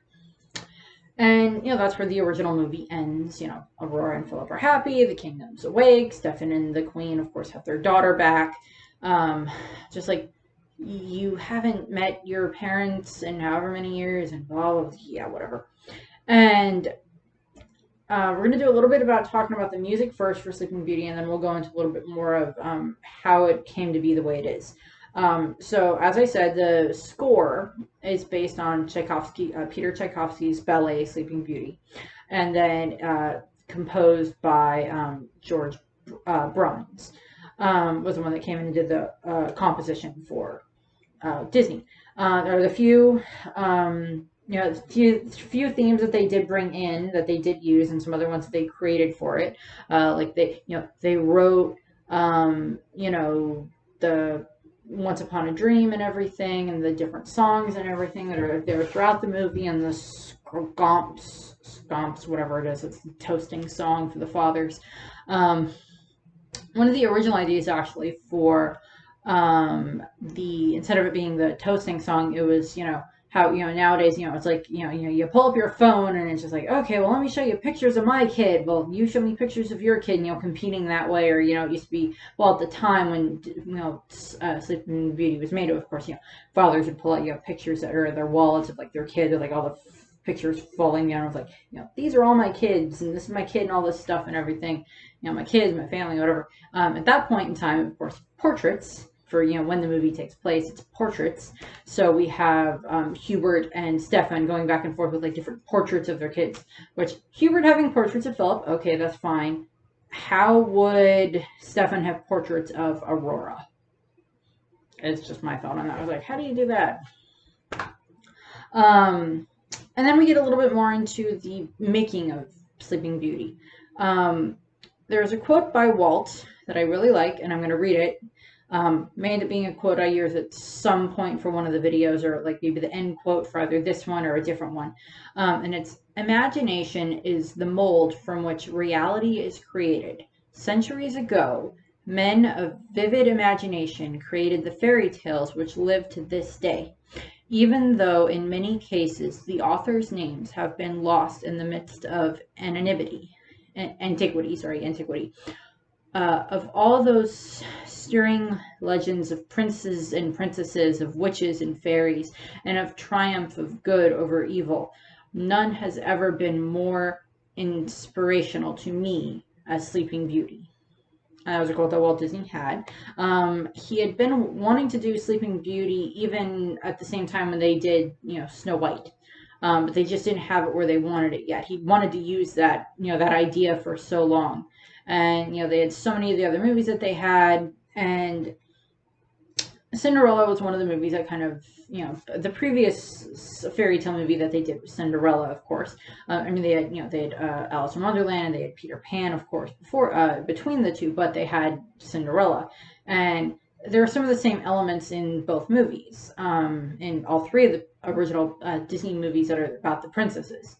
Speaker 1: And that's where the original movie ends. Aurora and Philip are happy. The kingdom's awake. Stefan and the Queen, of course, have their daughter back. Just like, you haven't met your parents in however many years, and blah, blah, blah, yeah, whatever. And we're going to do a little bit about talking about the music first for Sleeping Beauty, and then we'll go into a little bit more of how it came to be the way it is. So, as I said, the score is based on Peter Tchaikovsky's ballet Sleeping Beauty, and then composed by George Bruns, was the one that came in and did the composition for Disney. There are a few few themes that they did bring in, that they did use, and some other ones that they created for it. Like they wrote, the Once Upon a Dream and everything, and the different songs and everything that are there throughout the movie, and the scomps, whatever it is, it's the toasting song for the fathers. One of the original ideas actually for instead of it being the toasting song, it was, how, nowadays, it's like, you pull up your phone and it's just like, okay, well, let me show you pictures of my kid. Well, you show me pictures of your kid, competing that way. Or, it used to be, well, at the time when, Sleeping Beauty was made, of course, fathers would pull out, pictures that are their wallets of like their kid, or like all the pictures falling down. I was like, these are all my kids, and this is my kid, and all this stuff and everything. My kids, my family, whatever. At that point in time, of course, portraits for, when the movie takes place, it's portraits. So we have Hubert and Stefan going back and forth with like different portraits of their kids, which Hubert having portraits of Philip, okay, that's fine. How would Stefan have portraits of Aurora? It's just my thought on that. I was like, how do you do that? And then we get a little bit more into the making of Sleeping Beauty. There's a quote by Walt that I really like, and I'm going to read it. May end up being a quote I use at some point for one of the videos, or like maybe the end quote for either this one or a different one. And it's, imagination is the mold from which reality is created. Centuries ago, men of vivid imagination created the fairy tales which live to this day. Even though in many cases the authors' names have been lost in the midst of antiquity. Of all those stirring legends of princes and princesses, of witches and fairies, and of triumph of good over evil, none has ever been more inspirational to me as Sleeping Beauty. That was a quote that Walt Disney had. He had been wanting to do Sleeping Beauty even at the same time when they did, Snow White. But they just didn't have it where they wanted it yet. He wanted to use that, that idea for so long. And, they had so many of the other movies that they had. And Cinderella was one of the movies that kind of, the previous fairy tale movie that they did was Cinderella, of course. They had Alice in Wonderland, and they had Peter Pan, of course, between the two, but they had Cinderella. And there are some of the same elements in both movies, in all three of the original Disney movies that are about the princesses.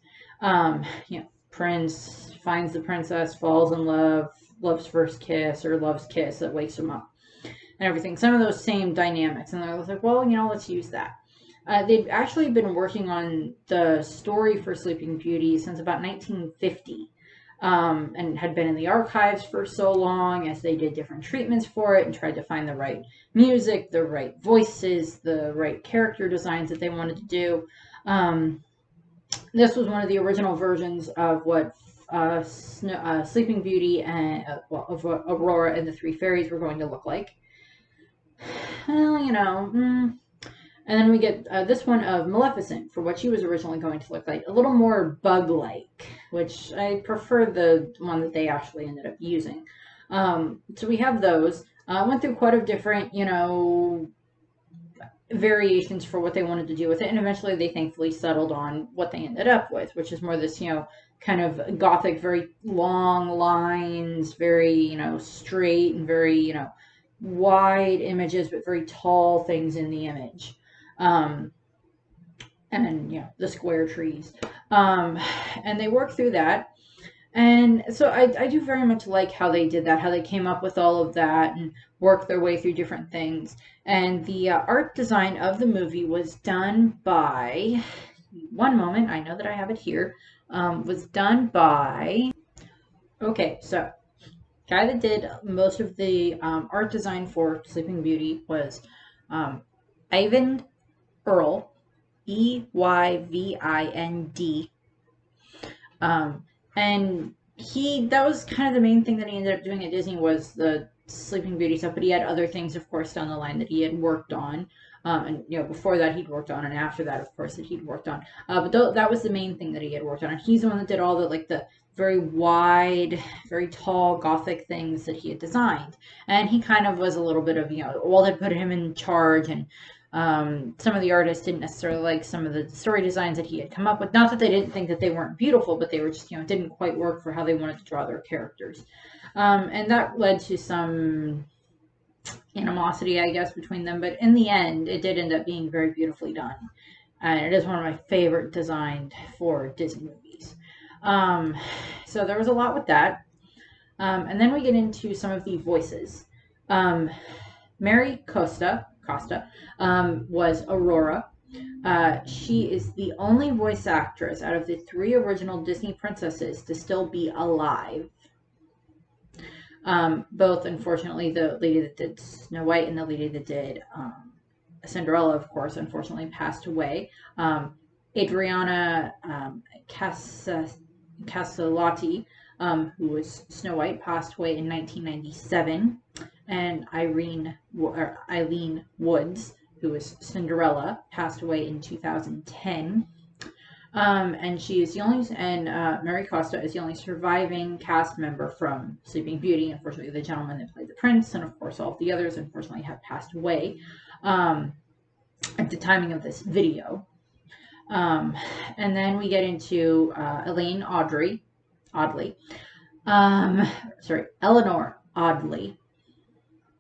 Speaker 1: Prince finds the princess, falls in love, love's first kiss, or love's kiss that wakes him up, and everything. Some of those same dynamics. And they're like, well, let's use that. They'd actually been working on the story for Sleeping Beauty since about 1950. And had been in the archives for so long, as they did different treatments for it and tried to find the right music, the right voices, the right character designs that they wanted to do. This was one of the original versions of what Sleeping Beauty and of what Aurora and the Three Fairies were going to look like. Well, And then we get this one of Maleficent for what she was originally going to look like. A little more bug-like, which I prefer the one that they actually ended up using. So we have those. Went through quite a different, variations for what they wanted to do with it. And eventually they thankfully settled on what they ended up with, which is more this, kind of gothic, very long lines, very, straight and very, wide images, but very tall things in the image. And the square trees. And they work through that. And so I do very much like how they did that, how they came up with all of that and worked their way through different things. And the art design of the movie was done by, one moment, I know that I have it here, was done by, okay, so guy that did most of the art design for Sleeping Beauty was Eyvind Earle, Eyvind. And that was kind of the main thing that he ended up doing at Disney, was the Sleeping Beauty stuff, but he had other things, of course, down the line that he had worked on. And, before that he'd worked on, and after that, of course, that he'd worked on. But that was the main thing that he had worked on. And he's the one that did all the very wide, very tall Gothic things that he had designed. And he kind of was a little bit of, Walt had put him in charge, and some of the artists didn't necessarily like some of the story designs that he had come up with. Not that they didn't think that they weren't beautiful, but they were just, didn't quite work for how they wanted to draw their characters. And that led to some animosity, I guess, between them. But in the end, it did end up being very beautifully done. And it is one of my favorite designed for Disney movies. So there was a lot with that. And then we get into some of the voices. Mary Costa was Aurora. She is the only voice actress out of the 3 original Disney princesses to still be alive. Both, unfortunately, the lady that did Snow White and the lady that did Cinderella, of course, unfortunately passed away. Adriana Caselotti, who was Snow White, passed away in 1997, and Eileen Woods, who was Cinderella, passed away in 2010. And she is the only, and Mary Costa is the only surviving cast member from Sleeping Beauty. Unfortunately, the gentleman that played the prince, and of course all of the others, unfortunately have passed away at the timing of this video. And then we get into Eleanor Audley.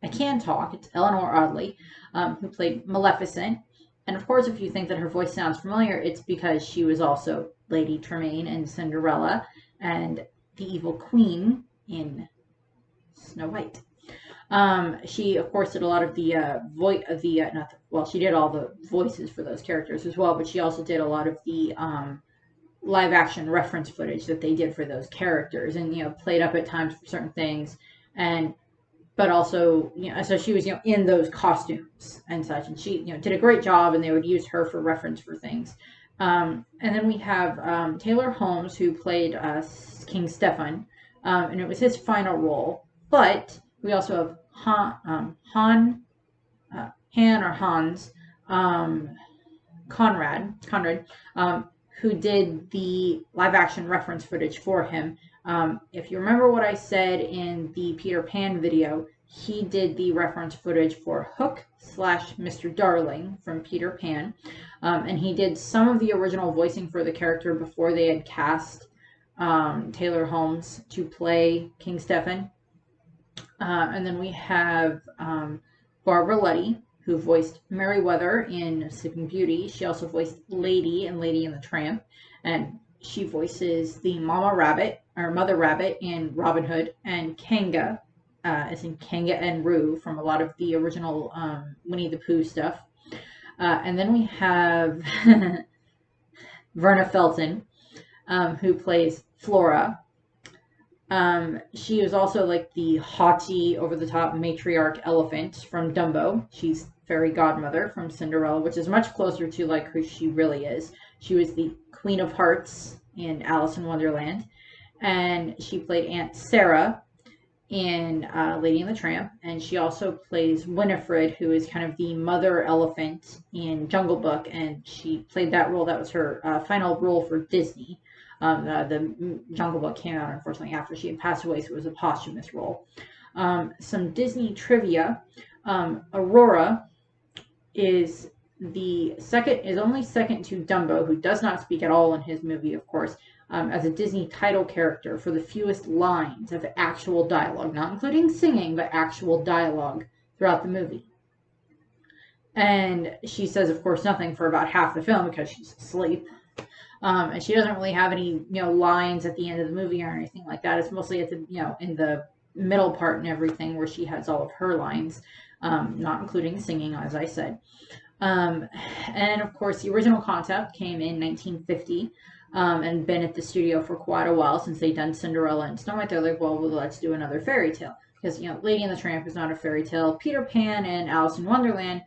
Speaker 1: I can talk. It's Eleanor Audley, who played Maleficent. And of course, if you think that her voice sounds familiar, it's because she was also Lady Tremaine in Cinderella and the Evil Queen in Snow White. She, of course, did a lot of the she did all the voices for those characters as well, but she also did a lot of the live action reference footage that they did for those characters, and played up at times for certain things, but also, so she was, in those costumes and such, and she, did a great job, and they would use her for reference for things. And then we have Taylor Holmes, who played King Stefan, and it was his final role. But we also have Hans Conrad, who did the live action reference footage for him. If you remember what I said in the Peter Pan video, he did the reference footage for Hook / Mr. Darling from Peter Pan. And he did some of the original voicing for the character before they had cast Taylor Holmes to play King Stefan. And then we have Barbara Luddy, who voiced Merryweather in Sleeping Beauty. She also voiced Lady in Lady and the Tramp. And she voices the Mother Rabbit in Robin Hood, and Kanga, as in Kanga and Roo, from a lot of the original Winnie the Pooh stuff. And then we have Verna Felton, who plays Flora. She is also like the haughty, over-the-top matriarch elephant from Dumbo. She's fairy godmother from Cinderella, which is much closer to like who she really is. She was the Queen of Hearts in Alice in Wonderland, and she played Aunt Sarah in Lady and the Tramp, and she also plays Winifred, who is kind of the mother elephant in Jungle Book, and she played that role. That was her final role for Disney. The Jungle Book came out, unfortunately, after she had passed away, so it was a posthumous role. Some Disney trivia. Aurora is only second to Dumbo, who does not speak at all in his movie, of course, as a Disney title character for the fewest lines of actual dialogue, not including singing, but actual dialogue throughout the movie. And she says, of course, nothing for about half the film because she's asleep. And she doesn't really have any, lines at the end of the movie or anything like that. It's mostly at the, in the middle part and everything where she has all of her lines, not including singing, as I said. And of course, the original concept came in 1950, and been at the studio for quite a while since they'd done Cinderella and Snow White. They're like, well, let's do another fairy tale, because Lady and the Tramp is not a fairy tale. Peter Pan and Alice in Wonderland,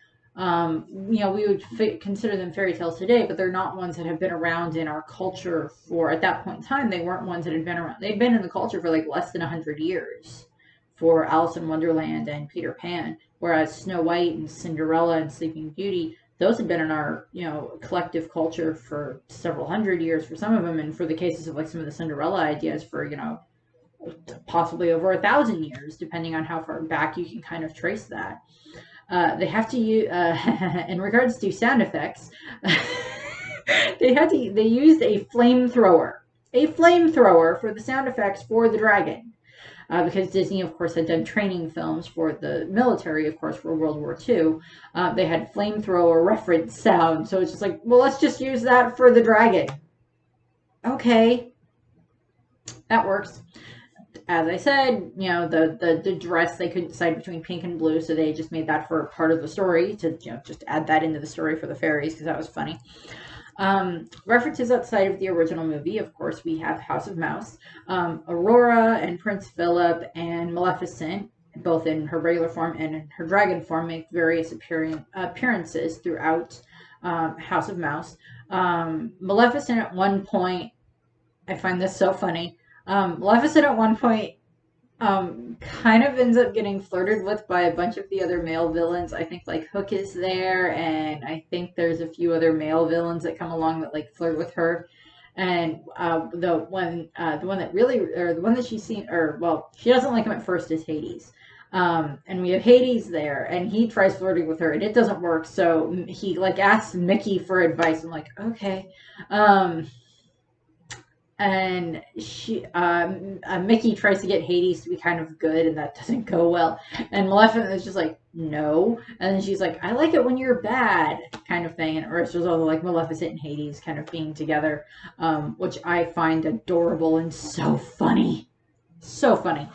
Speaker 1: we would consider them fairy tales today, but they're not ones that have been around in our culture for, at that point in time, they weren't ones that had been around. They'd been in the culture for like less than 100 years for Alice in Wonderland and Peter Pan, whereas Snow White and Cinderella and Sleeping Beauty, those had been in our, collective culture for several hundred years for some of them, and for the cases of like some of the Cinderella ideas for, possibly over 1,000 years, depending on how far back you can kind of trace that. They have to use, in regards to sound effects, they used a flamethrower for the sound effects for the dragon. Because Disney, of course, had done training films for the military, of course, for World War II. They had flamethrower reference sound, so it's just like, well, let's just use that for the dragon. Okay, that works. as I said, the dress, they couldn't decide between pink and blue, so they just made that for part of the story to, just add that into the story for the fairies because that was funny. References outside of the original movie, of course, we have House of Mouse, Aurora and Prince Philip and Maleficent, both in her regular form and in her dragon form, make various appearances throughout House of Mouse. Maleficent at one point, I find this so funny. Maleficent at one point kind of ends up getting flirted with by a bunch of the other male villains. I think like Hook is there, and I think there's a few other male villains that come along that like flirt with her. And the one that really, or the one that she's seen, or well, she doesn't like him at first is Hades. And we have Hades there, and he tries flirting with her, and it doesn't work. So he like asks Mickey for advice. I'm like, okay. And Mickey tries to get Hades to be kind of good, and that doesn't go well. And Maleficent is just like, no. And then she's like, I like it when you're bad, kind of thing. And it's just all like Maleficent and Hades kind of being together, which I find adorable and so funny. So funny.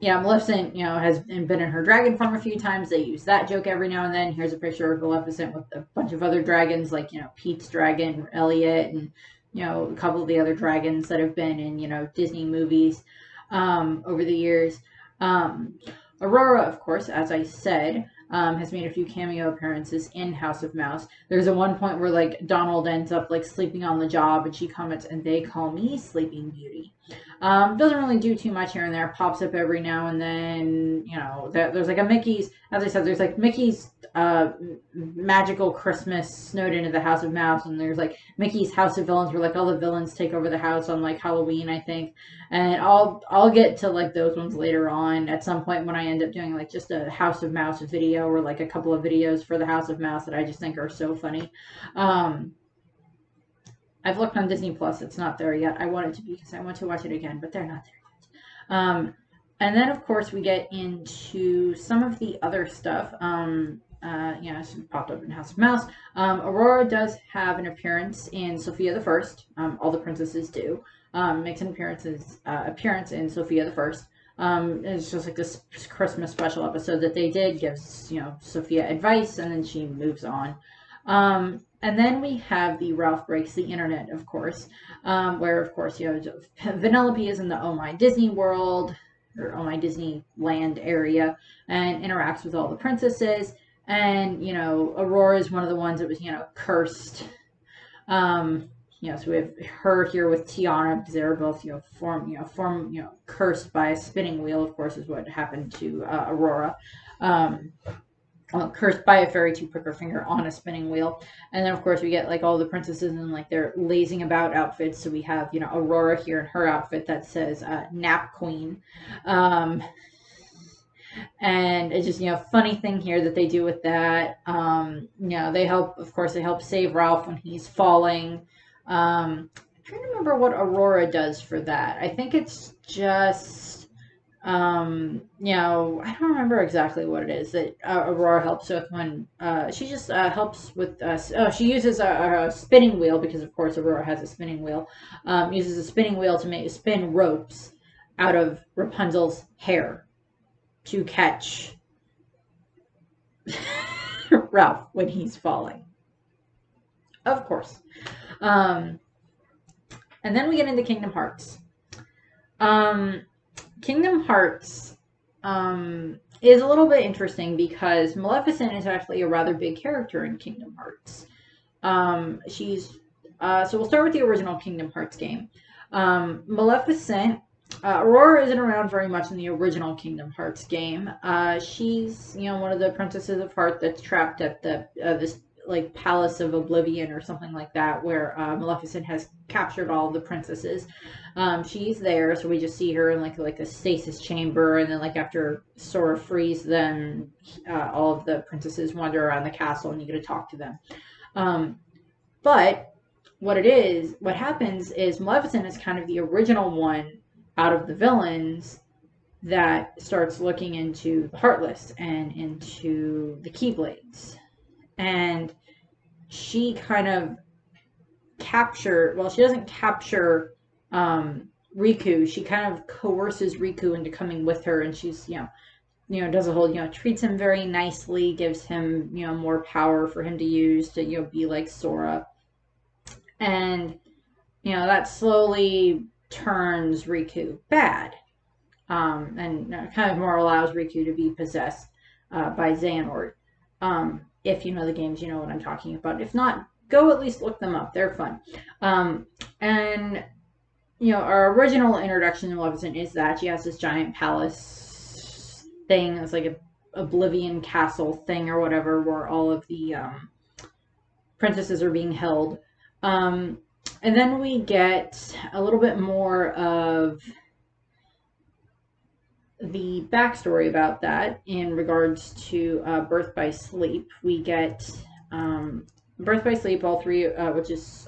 Speaker 1: Yeah, Maleficent, has been in her dragon form a few times. They use that joke every now and then. Here's a picture of Maleficent with a bunch of other dragons, like, Pete's dragon, Elliot, and, a couple of the other dragons that have been in, Disney movies over the years. Aurora, of course, as I said, has made a few cameo appearances in House of Mouse. There's a one point where, like, Donald ends up, like, sleeping on the job, and she comments, and they call me Sleeping Beauty. Doesn't really do too much here and there. Pops up every now and then. There's like a Mickey's, as I said, there's like Mickey's magical Christmas snowed into the House of Mouse, and there's like Mickey's House of Villains where like all the villains take over the house on like Halloween, I think. And I'll get to like those ones later on at some point when I end up doing like just a House of Mouse video or like a couple of videos for the House of Mouse that I just think are so funny. I've looked on Disney Plus. It's not there yet. I want it to be because I want to watch it again, but they're not there yet. And then, of course, we get into some of the other stuff. Some popped up in House of Mouse. Aurora does have an appearance in Sophia the First. All the princesses do. Makes an appearance in Sophia the First. It's just like this Christmas special episode that they did. Gives, Sophia advice, and then she moves on. And then we have the Ralph Breaks the Internet, of course, where, of course, Vanellope is in the Oh My Disney World, or Oh My Disneyland area, and interacts with all the princesses. And, Aurora is one of the ones that was, cursed. So we have her here with Tiana, because they were both, cursed by a spinning wheel, of course, is what happened to Aurora. Cursed by a fairy to prick her finger on a spinning wheel. And then, of course, we get like all the princesses in like their lazing about outfits. So we have, Aurora here in her outfit that says Nap Queen. And it's just, funny thing here that they do with that. They help save Ralph when he's falling. I'm trying to remember what Aurora does for that. I think it's just, I don't remember exactly what it is that Aurora helps with when she just helps with. She uses a spinning wheel because, of course, Aurora has a spinning wheel. Uses a spinning wheel to spin ropes out of Rapunzel's hair to catch Ralph when he's falling. Of course. And then we get into Kingdom Hearts. Kingdom Hearts is a little bit interesting because Maleficent is actually a rather big character in Kingdom Hearts. So we'll start with the original Kingdom Hearts game. Maleficent, Aurora isn't around very much in the original Kingdom Hearts game. She's, one of the princesses of Heart that's trapped at this like Palace of Oblivion or something like that, where Maleficent has captured all the princesses. She's there, so we just see her in like a stasis chamber, and then like after Sora frees them, all of the princesses wander around the castle, and you get to talk to them. But what happens is Maleficent is kind of the original one out of the villains that starts looking into the Heartless and into the Keyblades. And she kind of she doesn't capture Riku. She kind of coerces Riku into coming with her, and she's, does a whole, treats him very nicely, gives him, more power for him to use to, be like Sora. And, that slowly turns Riku bad. And kind of more allows Riku to be possessed by Xehanort. If you know the games, you know what I'm talking about. If not, go at least look them up. They're fun. And our original introduction to Maleficent is that she has this giant palace thing. It's like a Oblivion Castle thing or whatever, where all of the princesses are being held. And then we get a little bit more of the backstory about that in regards to Birth by Sleep. We get Birth by Sleep, all three, which is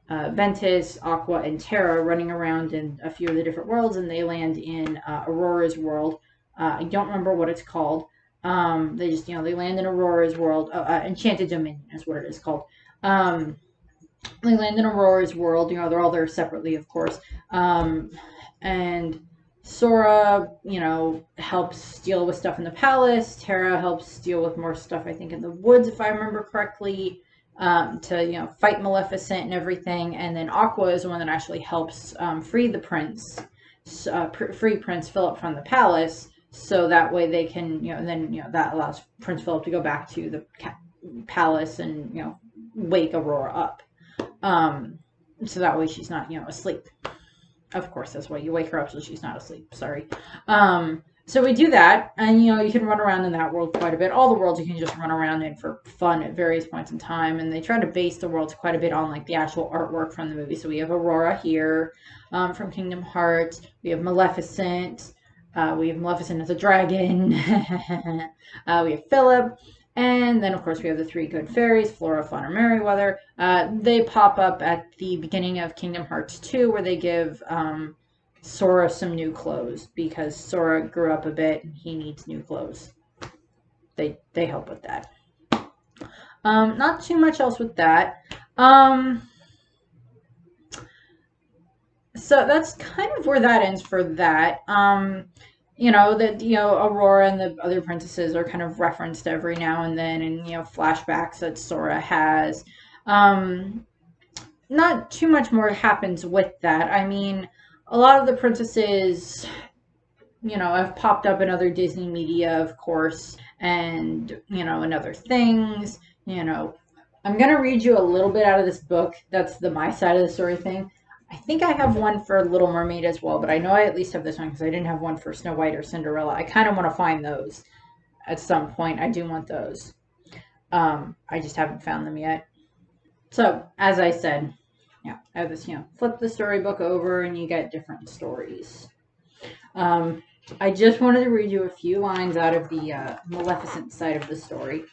Speaker 1: Ventus, Aqua, and Terra, running around in a few of the different worlds, and they land in Aurora's world. I don't remember what it's called. They just, they land in Aurora's world. Enchanted Dominion is what it is called. They land in Aurora's world. They're all there separately, of course. And Sora, helps deal with stuff in the palace. Terra helps deal with more stuff, I think, in the woods, if I remember correctly, to, fight Maleficent and everything. And then Aqua is the one that actually helps free the prince, free Prince Philip from the palace, so that way they can, that allows Prince Philip to go back to the palace and, wake Aurora up. So that way she's not, asleep. Of course, that's why you wake her up so she's not asleep. Sorry. So we do that, and you can run around in that world quite a bit. All the worlds you can just run around in for fun at various points in time, and they try to base the worlds quite a bit on like the actual artwork from the movie. So we have Aurora here from Kingdom Hearts. We have Maleficent. We have Maleficent as a dragon. We have Philip. And then, of course, we have the three good fairies, Flora, Fauna, Merryweather. They pop up at the beginning of Kingdom Hearts 2, where they give Sora some new clothes, because Sora grew up a bit and he needs new clothes. They help with that. Not too much else with that. So that's kind of where that ends for that. Aurora and the other princesses are kind of referenced every now and then, and flashbacks that Sora has. Not too much more happens with that. I mean, a lot of the princesses, have popped up in other Disney media, of course, and, in other things. I'm going to read you a little bit out of this book. That's the My Side of the Story thing. I think I have one for Little Mermaid as well, but I know I at least have this one because I didn't have one for Snow White or Cinderella. I kind of want to find those at some point. I do want those. I just haven't found them yet. So, as I said, I have this, flip the storybook over and you get different stories. I just wanted to read you a few lines out of the Maleficent side of the story.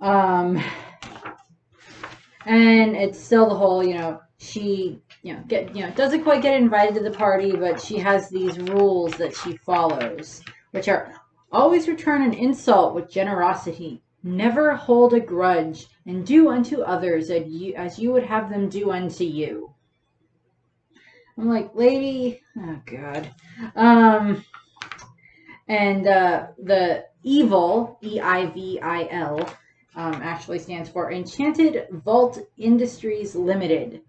Speaker 1: And it's still the whole, she doesn't quite get invited to the party, but she has these rules that she follows, which are always return an insult with generosity, never hold a grudge, and do unto others as you would have them do unto you. I'm like, lady, oh god. And the evil, EIVIL, actually stands for Enchanted Vault Industries Limited.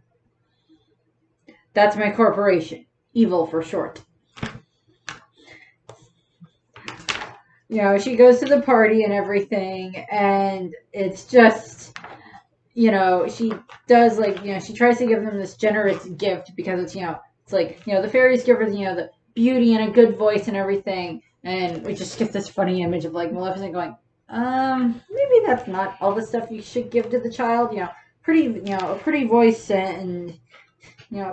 Speaker 1: That's my corporation. Evil for short. She goes to the party and everything, and it's just, she does, she tries to give them this generous gift because it's, it's like, the fairies give her, the beauty and a good voice and everything, and we just get this funny image of, Maleficent going, maybe that's not all the stuff you should give to the child, a pretty voice and...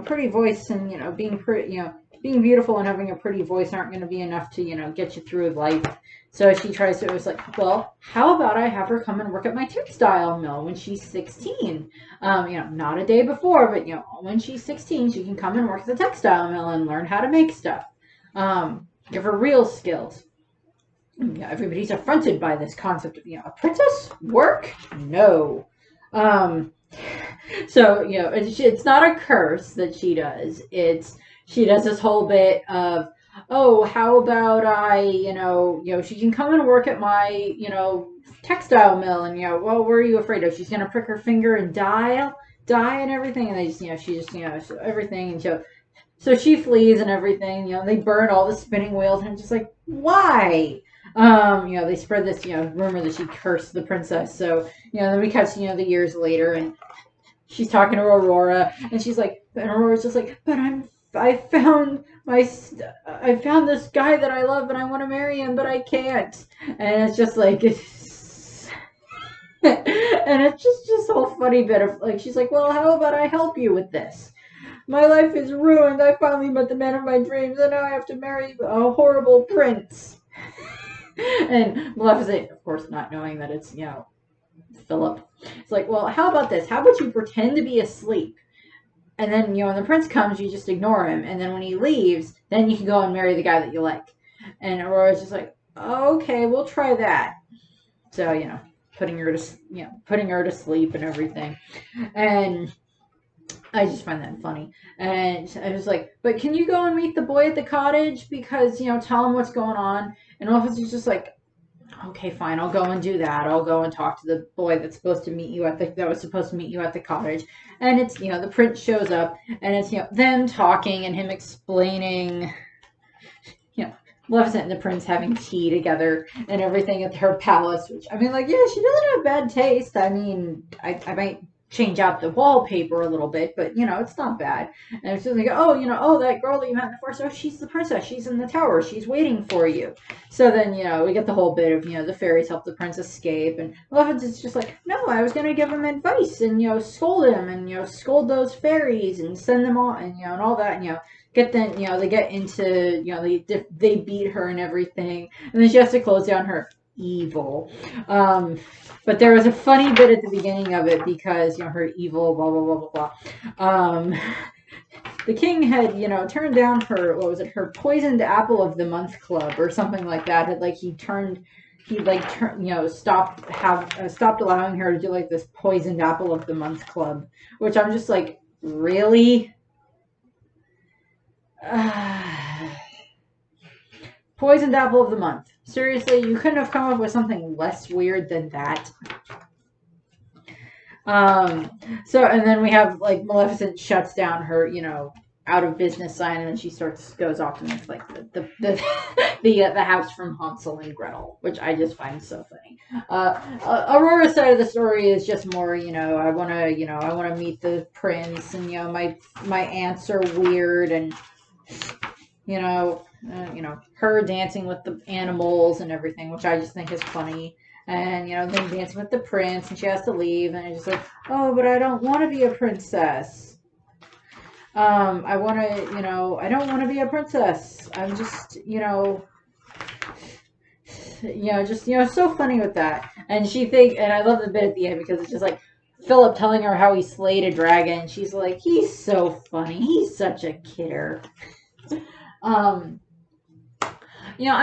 Speaker 1: pretty voice and, being pretty, being beautiful and having a pretty voice aren't going to be enough to, get you through life. So she tries to, it was like, well, how about I have her come and work at my textile mill when she's 16? Not a day before, but, when she's 16, she can come and work at the textile mill and learn how to make stuff. Give her real skills. Everybody's affronted by this concept of, a princess? Work? No. So, it's not a curse that she does. It's, she does this whole bit of, oh, how about she can come and work at my, textile mill, and well, what are you afraid of? She's gonna prick her finger and die and everything, and they just, she just, everything, and so she flees and everything. They burn all the spinning wheels, and I'm just like, why? They spread this, rumor that she cursed the princess. So, then we catch, the years later, and she's talking to Aurora, and she's like, and Aurora's just like, but I found I found this guy that I love, and I want to marry him, but I can't. And it's just like, and it's just a whole funny bit of like, she's like, well, how about I help you with this? My life is ruined. I finally met the man of my dreams, and now I have to marry a horrible prince. And Maleficent, of course, not knowing that it's, Philip. It's like, well, how about this? How about you pretend to be asleep? And then, when the prince comes, you just ignore him. And then when he leaves, then you can go and marry the guy that you like. And Aurora's just like, okay, we'll try that. So, putting her to sleep and everything. And I just find that funny. And I was like, but can you go and meet the boy at the cottage? Because, tell him what's going on. And Maleficent's just like, okay, fine, I'll go and do that. I'll go and talk to the boy that was supposed to meet you at the cottage. And it's, the prince shows up, and it's, them talking and him explaining, Maleficent and the prince having tea together and everything at her palace, which, I mean, like, yeah, she doesn't have bad taste. I mean, I might change out the wallpaper a little bit, but it's not bad. And it's just like, oh, that girl that you met in the forest, oh, she's the princess, she's in the tower, she's waiting for you. So then, we get the whole bit of, the fairies help the prince escape, and Maleficent's just like, no, I was gonna give him advice and scold him and scold those fairies and send them all, and and all that, and get them, they get into, they beat her and everything, and then she has to close down her evil. But there was a funny bit at the beginning of it because, her evil, blah, blah, blah, blah, blah. The king had, turned down her, her poisoned apple of the month club or something like that. Stopped allowing her to do like this poisoned apple of the month club, which I'm just like, really? Poisoned apple of the month. Seriously, you couldn't have come up with something less weird than that. So, and then we have, like, Maleficent shuts down her, out of business sign, and then she goes off to make, like, the house from Hansel and Gretel, which I just find so funny. Aurora's side of the story is just more, I want to meet the prince, and, my aunts are weird, and, her dancing with the animals and everything, which I just think is funny. And, then dancing with the prince, and she has to leave, and it's just like, oh, but I don't want to be a princess. I want to, I don't want to be a princess. I'm just, so funny with that. And and I love the bit at the end because it's just like, Philip telling her how he slayed a dragon. She's like, he's so funny. He's such a kidder. I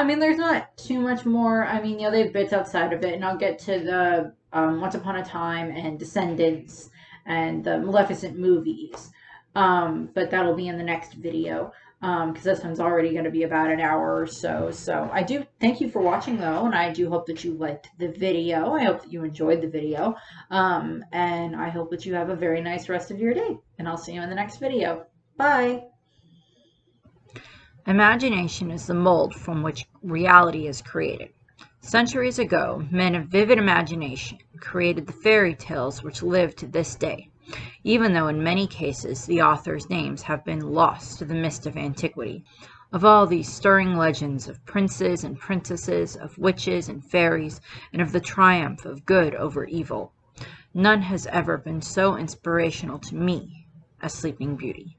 Speaker 1: mean, there's not too much more. I mean, they have bits outside of it, and I'll get to the Once Upon a Time and Descendants and the Maleficent movies. But that'll be in the next video, because this one's already going to be about an hour or so. So I do thank you for watching, though, and I do hope that you liked the video. I hope that you enjoyed the video, and I hope that you have a very nice rest of your day, and I'll see you in the next video. Bye! Imagination is the mold from which reality is created. Centuries ago, men of vivid imagination created the fairy tales which live to this day, even though in many cases the authors' names have been lost to the mist of antiquity. Of all these stirring legends of princes and princesses, of witches and fairies, and of the triumph of good over evil, none has ever been so inspirational to me as Sleeping Beauty.